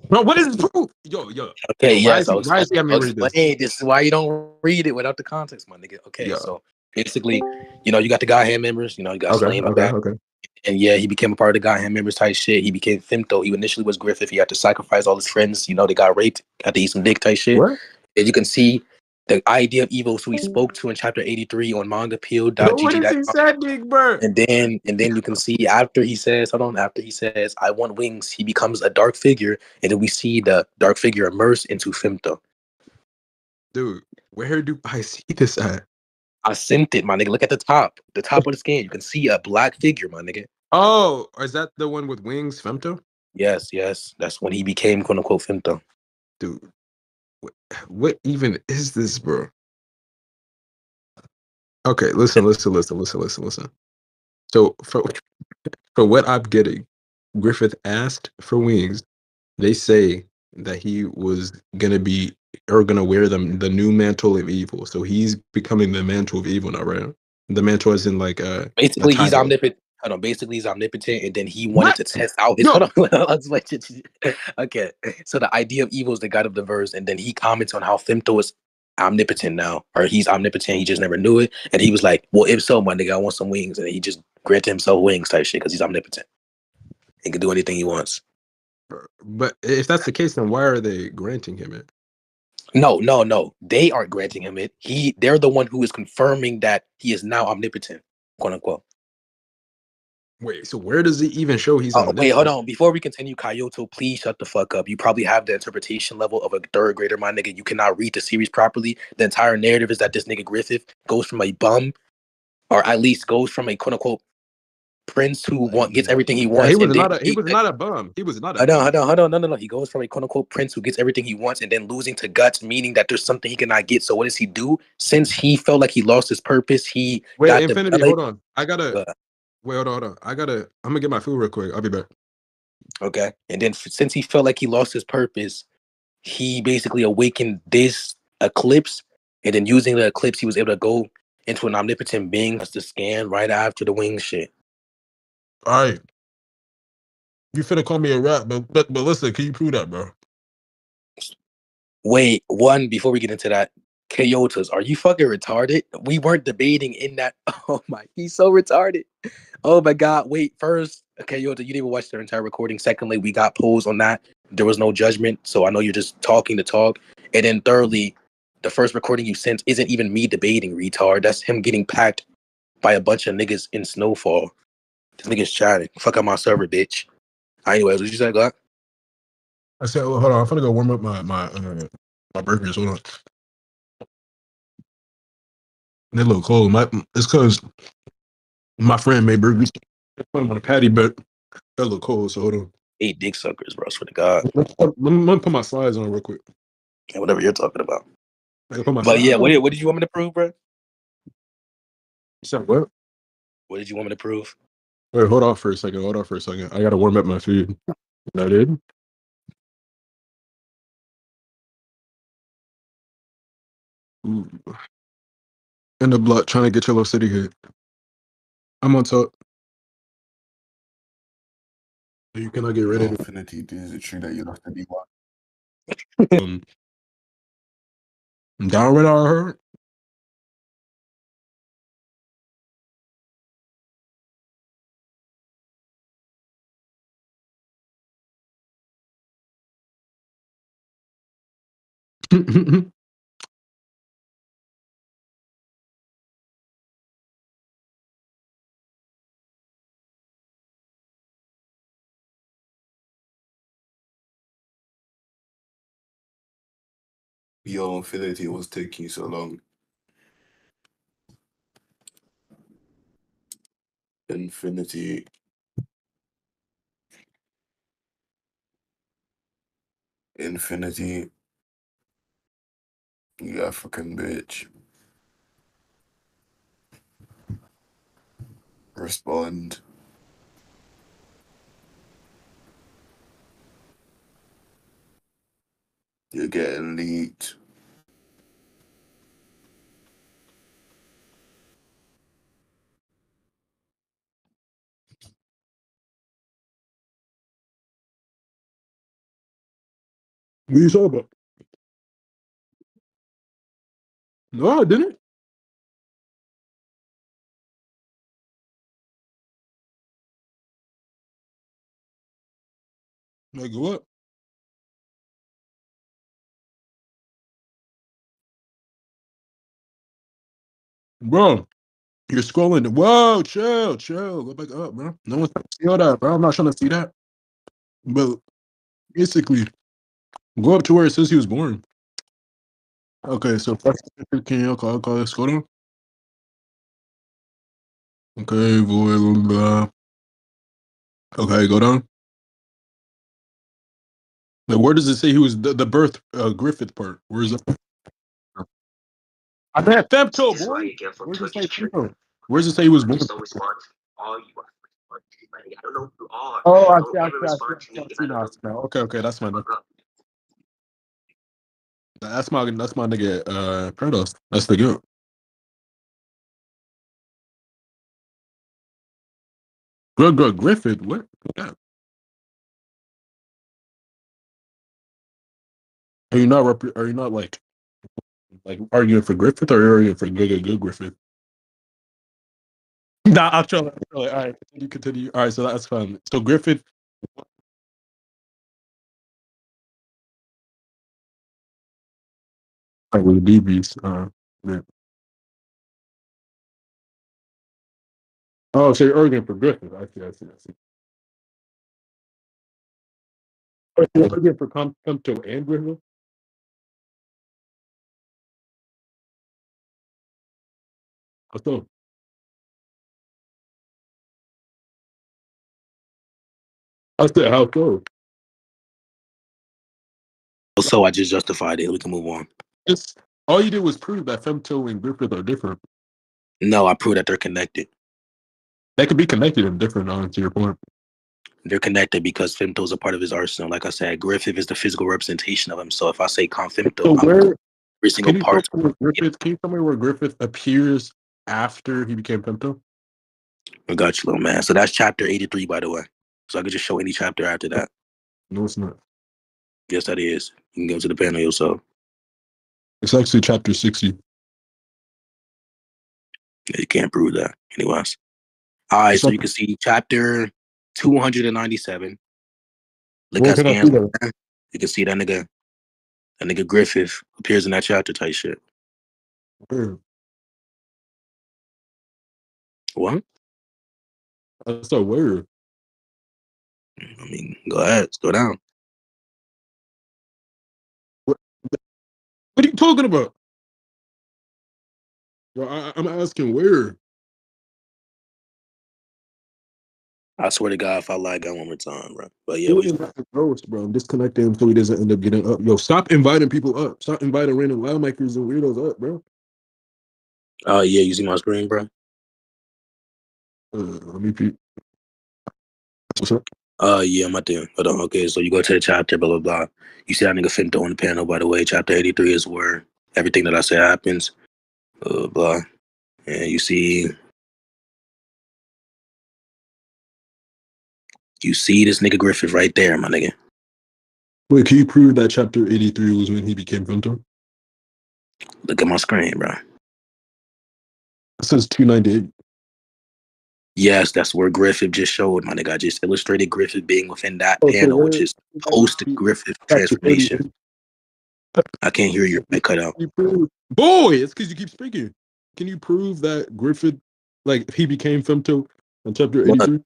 Bro, what is proof? Yo. Okay, yo, yes. Why is he having me read this? This is why you don't read it without the context, my nigga. Okay, so basically, you got the God hand members. You got Slain on back. Okay. And yeah, he became a part of the God hand members type shit. He became Femto. He initially was Griffith. He had to sacrifice all his friends. They got raped. Had to eat some dick type shit. What? And you can see the idea of evil, who he spoke to in chapter 83 on mangapeel.gg. What is he said, big bird? And then you can see after he says, I want wings, he becomes a dark figure, and then we see the dark figure immerse into Femto. Dude, where do I see this at? I sent it, my nigga. Look at the top of the scan. You can see a black figure, my nigga. Oh, is that the one with wings, Femto? Yes. That's when he became quote unquote Femto. Dude, what even is this, bro? Okay, listen. So for what I'm getting, Griffith asked for wings. They say that he was gonna wear the new mantle of evil. So he's becoming the mantle of evil now, right? The mantle is in like basically he's omnipotent. Basically he's omnipotent, and then he wanted to test out his. Okay, so the idea of evil is the god of the verse, and then he comments on how Femto is omnipotent now, or he's omnipotent. He just never knew it, and he was like, "Well, if so, my nigga, I want some wings," and he just granted himself wings type shit because he's omnipotent. He can do anything he wants. But if that's the case, then why are they granting him it? No. They aren't granting him it. They're the one who is confirming that he is now omnipotent, quote unquote. Wait, so where does it even show he's omnipotent? Wait, hold on. Before we continue, Kyoto, please shut the fuck up. You probably have the interpretation level of a third grader, my nigga. You cannot read the series properly. The entire narrative is that this nigga Griffith goes from a bum, or at least goes from a quote unquote prince who gets everything he wants. He was not a bum. He was not a bum. Hold on. No. He goes from a quote unquote prince who gets everything he wants and then losing to guts, meaning that there's something he cannot get. So what does he do? Since he felt like he lost his purpose, Infinity, hold on. Hold on. I'm gonna get my food real quick. I'll be back. Okay. And then since he felt like he lost his purpose, he basically awakened this eclipse, and then using the eclipse, he was able to go into an omnipotent being. That's the scan right after the wing shit. All right. You finna call me a rat, but listen, can you prove that, bro? Wait, before we get into that, Kyotas, are you fucking retarded? We weren't debating in that. Oh my, he's so retarded. Oh my god. Wait, first, Kyoto, you didn't watch the entire recording. Secondly, we got polls on that. There was no judgment, so I know you're just talking to talk. And then thirdly, the first recording you sent isn't even me debating, retard. That's him getting packed by a bunch of niggas in Snowfall. This nigga's chatting. Fuck up my server, bitch. Anyways, what you say, Glock? I said, hold on, I'm gonna go warm up my burgers. Hold on. They look cold. It's because my friend made burgers. I put them on a patty, but they look cold. So hold on. 8 dick suckers, bro. Swear to God. Let me put my slides on real quick. Yeah, whatever you're talking about. But yeah, what did you want me to prove, bro? So what? What did you want me to prove? Wait, hold on for a second. I gotta warm up my food. I did. Ooh. In the block, trying to get your little city hit. I'm on top. You cannot get rid of it. Infinity, is it true that you'll have to be one? Down with our hurt. Yo, Infinity, what's taking you so long? Infinity. Infinity. You African bitch. Respond. You're getting leaked. What are you talking about? No, I didn't. Like what? Bro, you're scrolling. Whoa, chill. Go back up, bro. No one's trying to see all that, bro. I'm not trying to see that. But basically, go up to where it says he was born. Okay, so can you call this? Go down. Okay, void. Okay, go down. Like, where does it say he was the birth Griffith part? Where is it? I meant Femto, boy. Where does it say Femto? Where does it say he was born? Oh, I see now. Okay, that's my that's my nigga Kratos. That's the good. Good Griffith. What? Yeah. Are you not like arguing for Griffith or arguing for good Griffith? Nah, I'll try. All right, continue. All right, so that's fine. So Griffith, like with DBs. Yeah. Oh, so you're arguing for Griffith. I see. Oh, you're arguing for Compto and Griffith? How so? I said, how so? So I just justified it. We can move on. It's, all you did was prove that Femto and Griffith are different. No, I proved that they're connected. They could be connected and different, to your point. They're connected because Femto is a part of his arsenal. Like I said, Griffith is the physical representation of him. So if I say Femto, So where, every single part. Can you tell me where Griffith appears after he became Femto? I got you, little man. So that's chapter 83, by the way. So I could just show any chapter after that. No, it's not. Yes, that is. You can go to the panel yourself. It's actually chapter 60. Yeah, you can't prove that. Anyways. All right, so you can see chapter 297. Look at scans. You can see that nigga Griffith appears in that chapter type shit. Where? What? That's a word. I mean, go ahead. Let's go down. What are you talking about? Bro, I'm asking where. I swear to God, if I lie, go one more time, bro. But yeah, Who is the roast, bro? I'm disconnecting him so he doesn't end up getting up. Yo, stop inviting people up. Stop inviting random loud makers and weirdos up, bro. oh yeah, you see my screen, bro? Let me peep. What's up? Yeah, my thing. Hold on. Okay, so you go to the chapter, blah blah blah. You see that nigga Femto on the panel, by the way. Chapter 83 is where everything that I say happens. Blah. And you see this nigga Griffith right there, my nigga. Wait, can you prove that chapter 83 was when he became Femto? Look at my screen, bro. It says 298. Yes, that's where Griffith just showed, my nigga. I just illustrated Griffith being within that panel, which is post Griffith transformation. I can't hear your mic cut out. Boy, it's because you keep speaking. Can you prove that Griffith, like, he became Femto in chapter 83?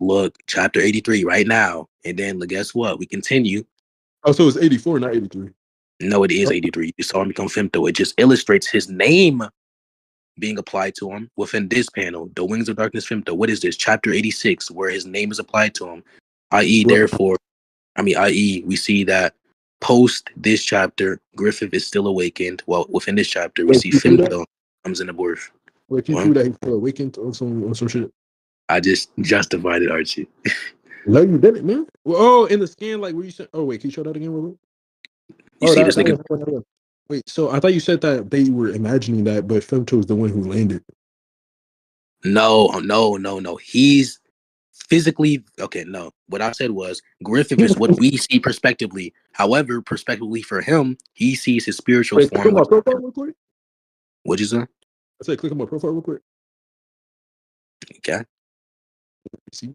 Look, chapter 83 right now. And then guess what? We continue. Oh, so it's 84, not 83. No, it is 83. You saw him become Femto. It just illustrates his name being applied to him within this panel, the Wings of Darkness Femto. What is this? Chapter 86, where his name is applied to him. I.e., we see that post this chapter, Griffith is still awakened. Well, within this chapter, we see Femto comes in the birth. Wait, can you prove that he's still awakened on some shit? I just justified it, Archie. No, you didn't, man. Well, oh, in the scan, like, where you said, oh, wait, can you show that again, real quick? You see this nigga? Wait, so I thought you said that they were imagining that, but Femto is the one who landed. No. He's physically okay. No, what I said was Griffith is what we see prospectively. However, prospectively for him, he sees his spiritual form. Click on my profile real quick. What'd you say? I said, click on my profile real quick. Okay. See?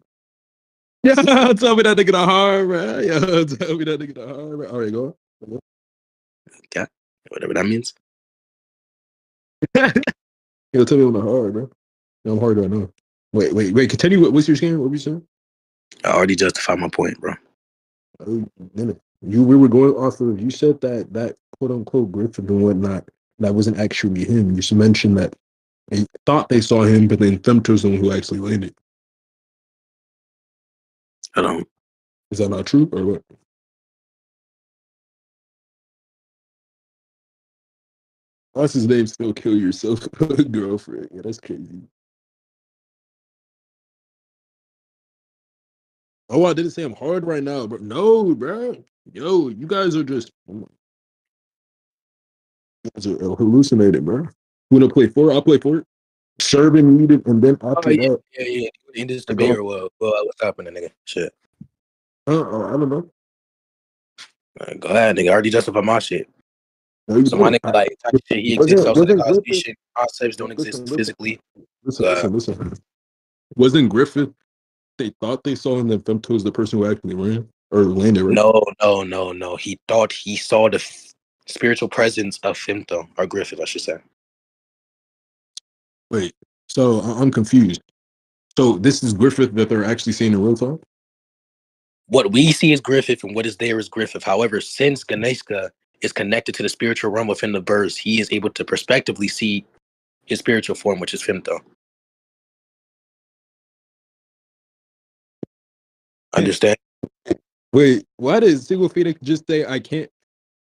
Yeah, tell me that nigga the hard, right? Yeah, tell me that nigga the hard, right? All right, go on. Okay. Whatever that means. Yo, tell me on the hard, bro. I'm hard right now. Wait. Continue. What's your scan? What were you saying? I already justified my point, bro. We were going off of, you said that quote unquote Griffith and whatnot, that wasn't actually him. You just mentioned that they thought they saw him, but then Femto's the one who actually landed. I don't. Is that not true or what? What's his name? Still kill yourself, girlfriend. Yeah, that's crazy. Oh, I didn't say I'm hard right now, bro. No, bro. Yo, you guys are just hallucinating, bro. You wanna play for it? I'll play for it. Sherbin needed, and then after that. Yeah. In this debate or what? What's happening, nigga? Shit. I don't know. Go ahead, nigga. I already justified my shit. No, so my nigga, like, type shit, he exists outside the causation. Concepts don't exist physically. Listen. Wasn't Griffith? They thought they saw him, then Femto is the person who actually ran or landed, right? No. He thought he saw the spiritual presence of Femto, or Griffith, I should say. Wait, so I'm confused. So this is Griffith that they're actually seeing in real time? What we see is Griffith, and what is there is Griffith. However, since Ganeshka is connected to the spiritual realm within the verse, he is able to prospectively see his spiritual form, which is Femto. Understand? Wait, why did Single Phoenix just say I can't?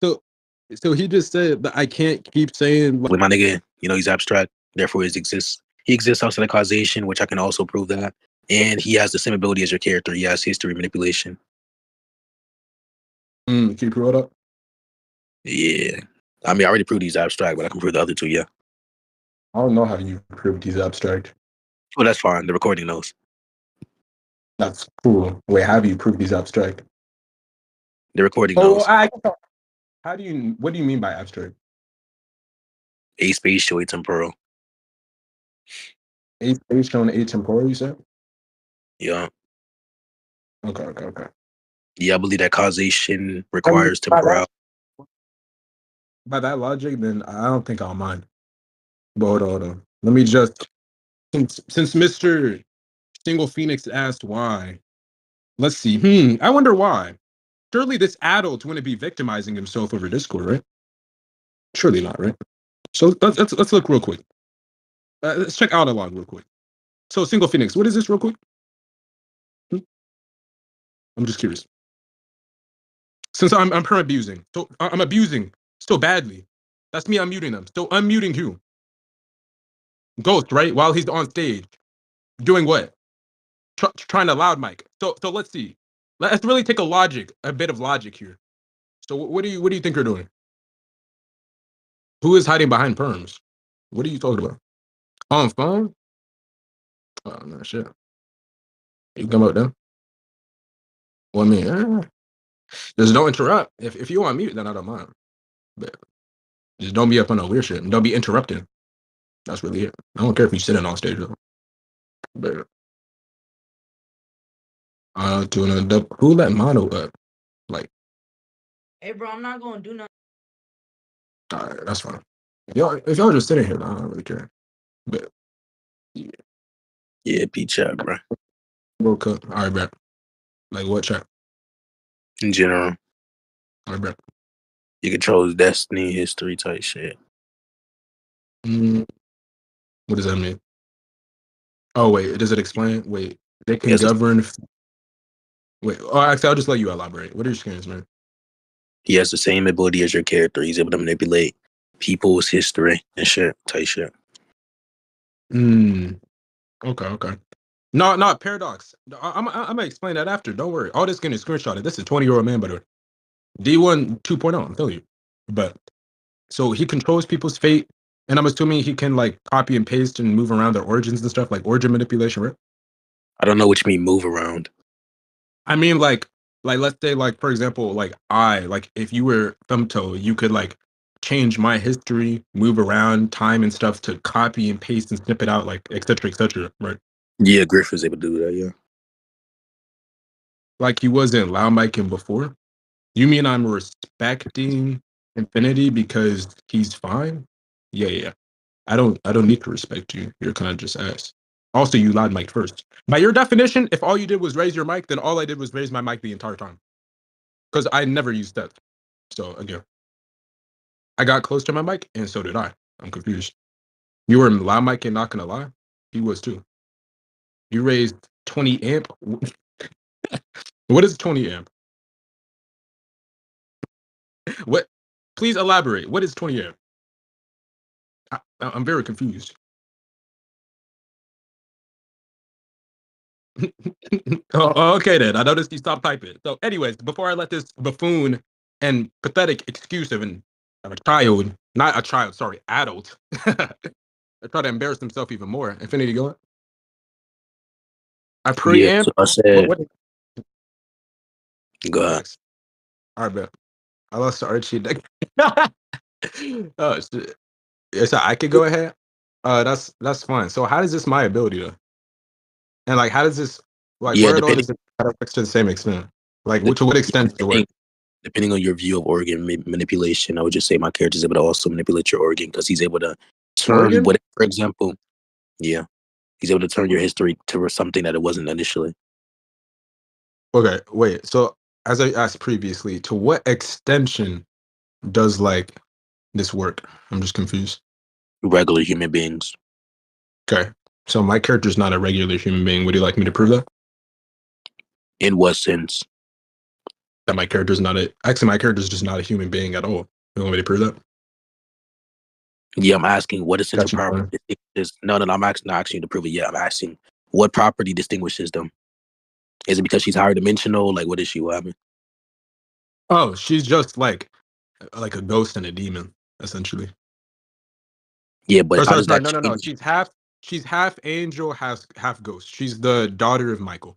So he just said that I can't keep saying. With my nigga, he's abstract, therefore he exists. He exists outside of causation, which I can also prove that. And he has the same ability as your character. He has history manipulation. Can you prove that? Yeah. I mean, I already proved he's abstract, but I can prove the other two, yeah. I don't know how you proved he's abstract. Well, that's fine. The recording knows. That's cool. Wait, how do you prove he's abstract? The recording knows. What do you mean by abstract? Aspatial, atemporal. Aspatial and atemporal, you said? Yeah. Okay. Yeah, I believe that causation requires temporal. By that logic, then I don't think I'll mind. But hold on. Let me just, since Mr. Single Phoenix asked why, let's see. I wonder why. Surely this adult wouldn't be victimizing himself over Discord, right? Surely not, right? So let's look real quick. Let's check out a log real quick. So single Phoenix, what is this real quick? I'm just curious. Since I'm abusing, so I'm abusing so badly. That's me unmuting them. So unmuting who? Ghost, right? While he's on stage, doing what? Trying to loud mic. So let's see. Let's really take a bit of logic here. So what do you think you're doing? Who is hiding behind perms? What are you talking about? On phone? Oh no, shit. You come out there. Well, I mean, just don't interrupt. If you on mute, then I don't mind. But just don't be up on no weird shit. And don't be interrupting. That's really it. I don't care if you sitting on stage though. But doing a who let mono up? Like, hey, bro, I'm not gonna do nothing. All right, that's fine. If y'all just sitting here, I don't really care. But yeah, P chat, bro. World Cup. All right, bro. Like what chat? In general. All right, bro. You control destiny, history type shit. What does that mean? Oh wait, does it explain? Wait, they can govern. Wait, actually, I'll just let you elaborate. What are your skins, man? He has the same ability as your character. He's able to manipulate people's history and shit, type shit. Okay. No, not paradox. I'm gonna explain that after. Don't worry. All this getting screenshotted. This is a 20-year-old man, by the way. D1 2.0. I'm telling you. But so he controls people's fate, and I'm assuming he can like copy and paste and move around their origins and stuff, like origin manipulation, right? I don't know what you mean move around. I mean like let's say like for example like if you were Femto, you could like change my history, move around time and stuff to copy and paste and snip it out, like etc., right? Yeah, Griff is able to do that. Yeah, like he wasn't loud micing before. You mean I'm respecting Infinity because he's fine? Yeah. I don't need to respect you. You're kind of just ass. Also, you loud mic first. By your definition, if all you did was raise your mic, then all I did was raise my mic the entire time. Because I never used that. So again, I got close to my mic, and so did I. I'm confused. You were loud mic and not gonna lie. He was too. You raised 20 amp. What is 20 amp? What? Please elaborate. What is 20 amp? I'm very confused. Okay then. I noticed you stopped typing. So, anyways, before I let this buffoon and pathetic excuse of a child, not a child, sorry, adult, try to embarrass himself even more. Infinity, go on. I preamp. So I said, what? Go ahead. All right, bet. I lost to Archi. Oh shit. Yeah, so I could go ahead. That's fine. So how does this my ability though? And like, how does this like? Yeah, where it all does it affect to the same extent? Like, to what extent does it work? Depending on your view of organ manipulation, I would just say my character is able to also manipulate your organ because he's able to turn what, for example, yeah, he's able to turn your history to something that it wasn't initially. Okay, wait. So as I asked previously, to what extension does like this work? I'm just confused. Regular human beings. Okay, so my character's not a regular human being. Would you like me to prove that? In what sense? That my character's not my character's just not a human being at all. You want me to prove that? Yeah, I'm asking what essential property distinguishes. No, I'm not asking you to prove it yet. I'm asking what property distinguishes them. Is it because she's higher dimensional? Like, what is she? What happened? Oh, she's just like a ghost and a demon, essentially. Yeah, but how does that no. She's half angel, half ghost. She's the daughter of Michael.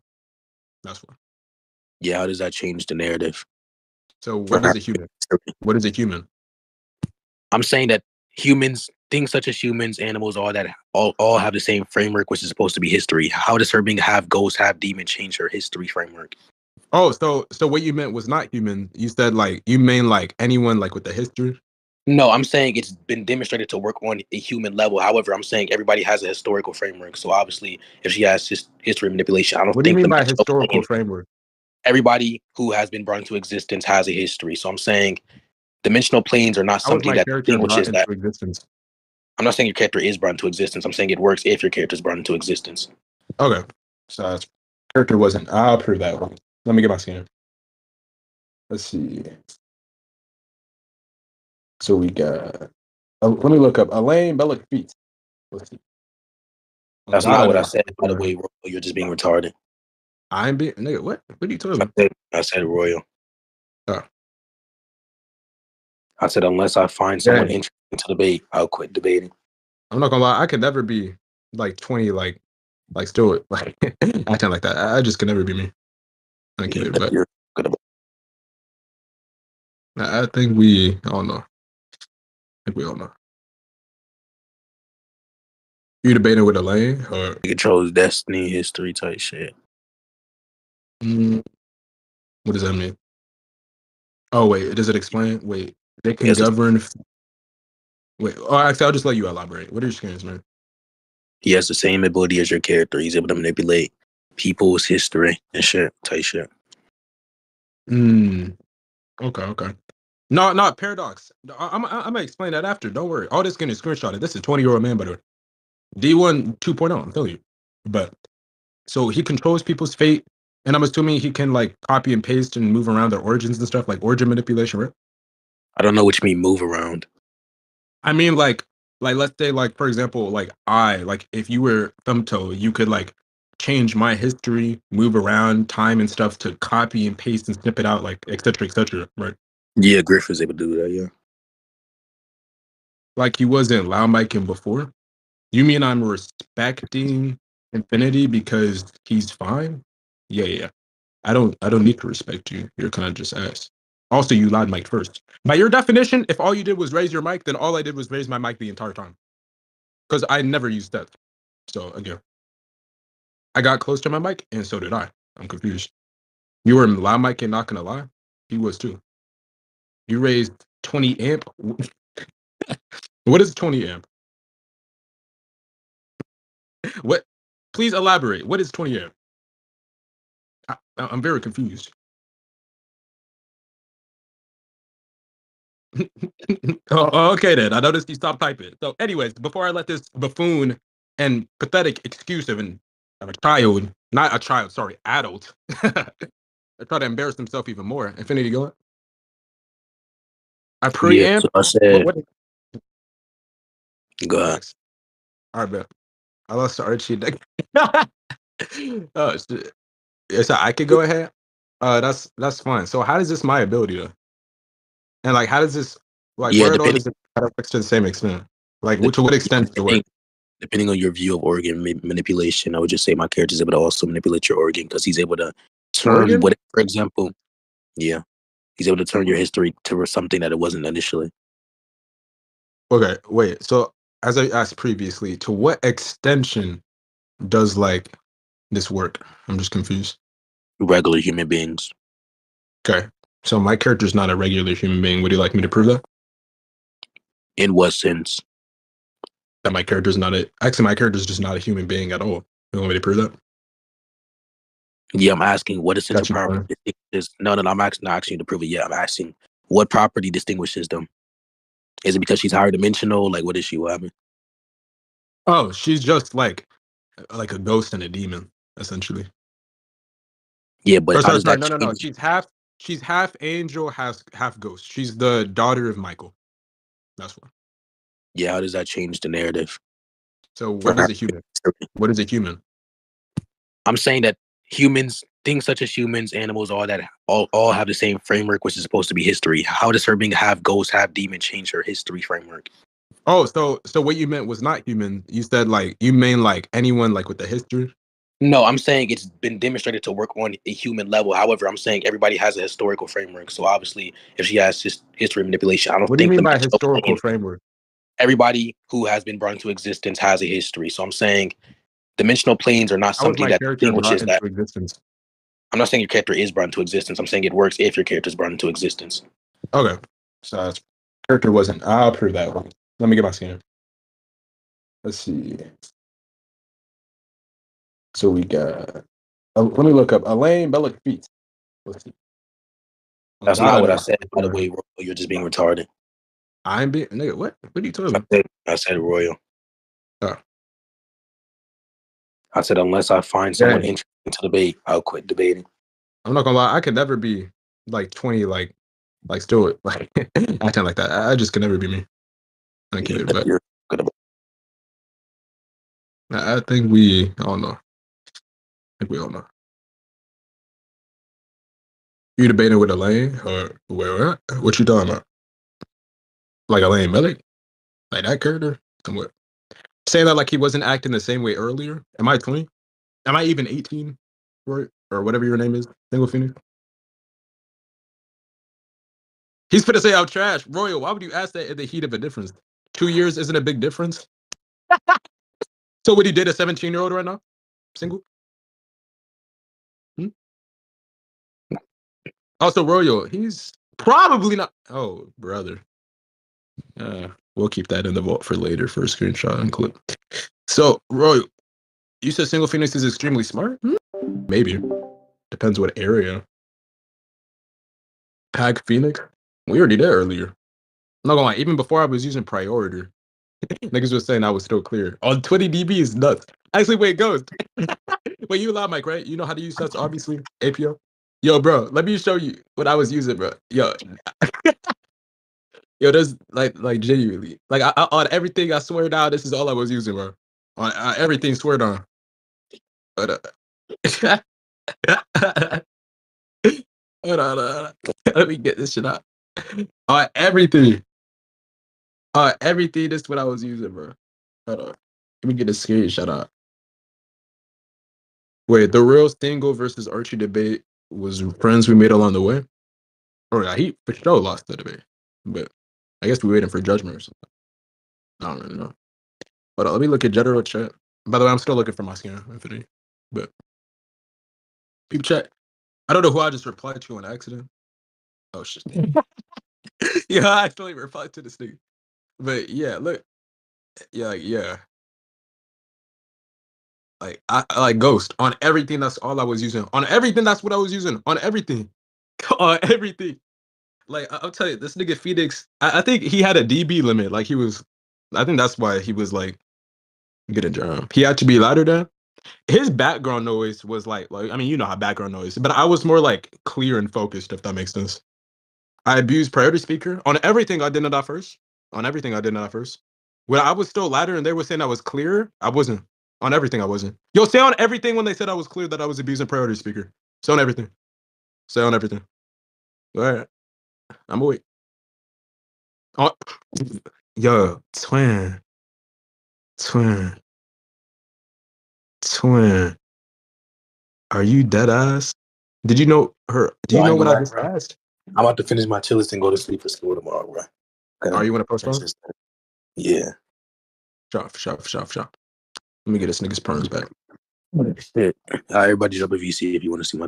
That's why. Yeah, how does that change the narrative? So what is a human? What is a human? I'm saying that humans, things such as humans, animals, all that, all have the same framework, which is supposed to be history. How does her being half ghost, half demon change her history framework? Oh, so what you meant was not human. You said like you mean like anyone like with the history? No, I'm saying it's been demonstrated to work on a human level. However, I'm saying everybody has a historical framework. So obviously, if she has history manipulation, I don't think. What do you mean by historical framework? Everybody who has been brought into existence has a history. So I'm saying Dimensional planes are not How was something my that character brought distinguishes into that. existence? I'm not saying your character is brought into existence. I'm saying it works if your character is brought into existence. Okay. So character wasn't. I'll prove that one. Let me get my scanner. Let's see. So we got. Let me look up Elain Belloc feats. Let's see. That's not what I said. By the way, Royal, you're just being retarded. I'm being nigga. What? What are you talking about? I said Royal. Oh. I said unless I find someone interesting to debate, I'll quit debating. I'm not gonna lie. I could never be like 20, like still like acting like that. I just could never be me. I can't. But You're good about. I think we all know. I think we all know. You debating with Elain or He controls destiny, history type shit. What does that mean? Oh wait, does it explain? Wait, they can Yes, govern. Wait, oh, actually, I'll just let you elaborate. What are your screens, man? he has the same ability as your character. He's able to manipulate people's history and shit type shit. Okay. No, not paradox. I'm gonna explain that after. Don't worry. All this getting screenshotted. This is 20-year-old man, by the way. D1 2.0. I'm telling you. But so he controls people's fate, and I'm assuming he can like copy and paste and move around their origins and stuff, like origin manipulation, right? I don't know what you mean move around. I mean, like let's say, like for example, like if you were Femto, you could like change my history, move around time and stuff to copy and paste and snip it out, like etc., right? Yeah, Griff is able to do that. Yeah. Like he wasn't loud micing before. You mean I'm respecting Infinity because he's fine? Yeah. I don't need to respect you. You're kind of just ass. Also, you loud mic first. By your definition, if all you did was raise your mic, then all I did was raise my mic the entire time. Because I never used that. So again, I got close to my mic, and so did I. I'm confused. You were loud mic and not gonna lie. He was too. You raised 20 amp. What is 20 amp? What? Please elaborate. What is 20 amp? I'm very confused. Oh, okay then. I noticed you stopped typing. So, anyways, before I let this buffoon and pathetic excuse of a child, not a child, sorry, adult, I try to embarrass himself even more. Infinity, go on. I Yeah. preamp. So I said, What? go ahead. Facts. All right, bet. I lost to Archie. Oh shit. Yeah, so I could go ahead. That's fine. So how does this my ability though? And like, how does this like Yeah, where all does it affect to the same extent? Like, to what extent does it work? Depending on your view of organ manipulation, I would just say my character is able to also manipulate your organ because he's able to turn what, for example, yeah, he's able to turn your history to something that it wasn't initially. Okay, wait. So as I asked previously, to what extension does like this work? I'm just confused. Regular human beings. Okay. So my character's not a regular human being. Would you like me to prove that? In what sense? That my character's not my character's just not a human being at all. You want me to prove that? Yeah, I'm asking what essential Got you, property distinguishes. No, I'm not asking you to prove it yet. I'm asking what property distinguishes them. Is it because she's higher dimensional? Like, what is she? What happened? Oh, she's just like a ghost and a demon, essentially. Yeah, but how does that No. change? She's half angel, half ghost. She's the daughter of Michael. That's what. Yeah, how does that change the narrative? So what is a human? What is a human? I'm saying that humans, things such as humans, animals, all that, all have the same framework, which is supposed to be history. How does her being half ghost, half demon change her history framework? Oh, so what you meant was not human. You said like you mean like anyone like with the history. No, I'm saying it's been demonstrated to work on a human level. However, I'm saying everybody has a historical framework. So obviously, if she has history manipulation, I don't What do you think mean by historical framework? everybody who has been brought into existence has a history. So I'm saying dimensional planes are not How was something my that character brought distinguishes into that. existence? I'm not saying your character is brought into existence. I'm saying it works if your character is brought into existence. Okay, so character wasn't. I'll prove that one. Let me get my scanner. Let's see. So we got. Let me look up Elain Belloc feats. Let's see. That's not what I said, by the way, Royal. You're just being retarded. I'm being nigga. What are you talking about? I said Royal. Oh. I said unless I find someone interesting to debate, I'll quit debating. I'm not gonna lie. I could never be like 20, like still like acting like that. I just could never be me. I can't keep it, but I think we all know. I think we all know. You debating with Elain or where? What you talking about? Like Elain Belloc? Like that character? Somewhat. Saying that like he wasn't acting the same way earlier. Am I 20? Am I even 18? Right? Or whatever your name is, Single Phoenix? He's gonna say I'm trash. Royal, why would you ask that in the heat of a difference? 2 years isn't a big difference. So what he did a 17-year-old right now? Single? Also, Royal, he's probably not. Oh, brother. We'll keep that in the vault for later for a screenshot and clip. So, Royal, you said Single Phoenix is extremely smart? Maybe. Depends what area. Hack Phoenix? We already did earlier. I'm not gonna lie, even before I was using priority, niggas was saying I was still clear. On 20 dB is nuts. Actually, wait, Ghost. Wait, you loud mic, right? You know how to use such, obviously, APO? Yo, bro, let me show you what I was using, bro. Yo. Yo, there's like genuinely. Like on everything, I swear down, this is all I was using, bro. On everything, swear down. But hold on. Let me get this shit out. On everything. Everything, this is what I was using, bro. Hold on. Let me get a screenshot out. Wait, the real single versus Archi debate was friends we made along the way? Oh, yeah, he for sure lost the debate. But I guess we're waiting for judgment or something. I don't really know. Hold on, let me look at general chat. By the way, I'm still looking for my skin Infinity. But people chat. I don't know who I just replied to on accident. Oh shit. Yeah, I actually replied to this nigga. But yeah, look. Yeah. Like I like Ghost on everything. That's all I was using. On everything, that's what I was using. On everything. On everything. Like I'll tell you, this nigga Phoenix. I think he had a DB limit. Like he was. I think that's why he was like getting drum. He had to be louder than his background noise was like I mean, you know how background noise, but I was more like clear and focused, if that makes sense. I abused priority speaker on everything. I did it at first. On everything, I did it at first. When I was still louder and they were saying I was clear, I wasn't. On everything, I wasn't. Yo, say on everything when they said I was clear that I was abusing priority speaker. Say on everything. Say on everything. All right. I'm awake. Oh, yo, twin. Are you dead ass? Did you know her? Do you know what I just asked? I'm about to finish my chill list and go to sleep for school tomorrow, bro. Are you want to postpone? Yeah. Shop. Let me get this nigga's perms back. Shit. Everybody jump a VC if you want to see my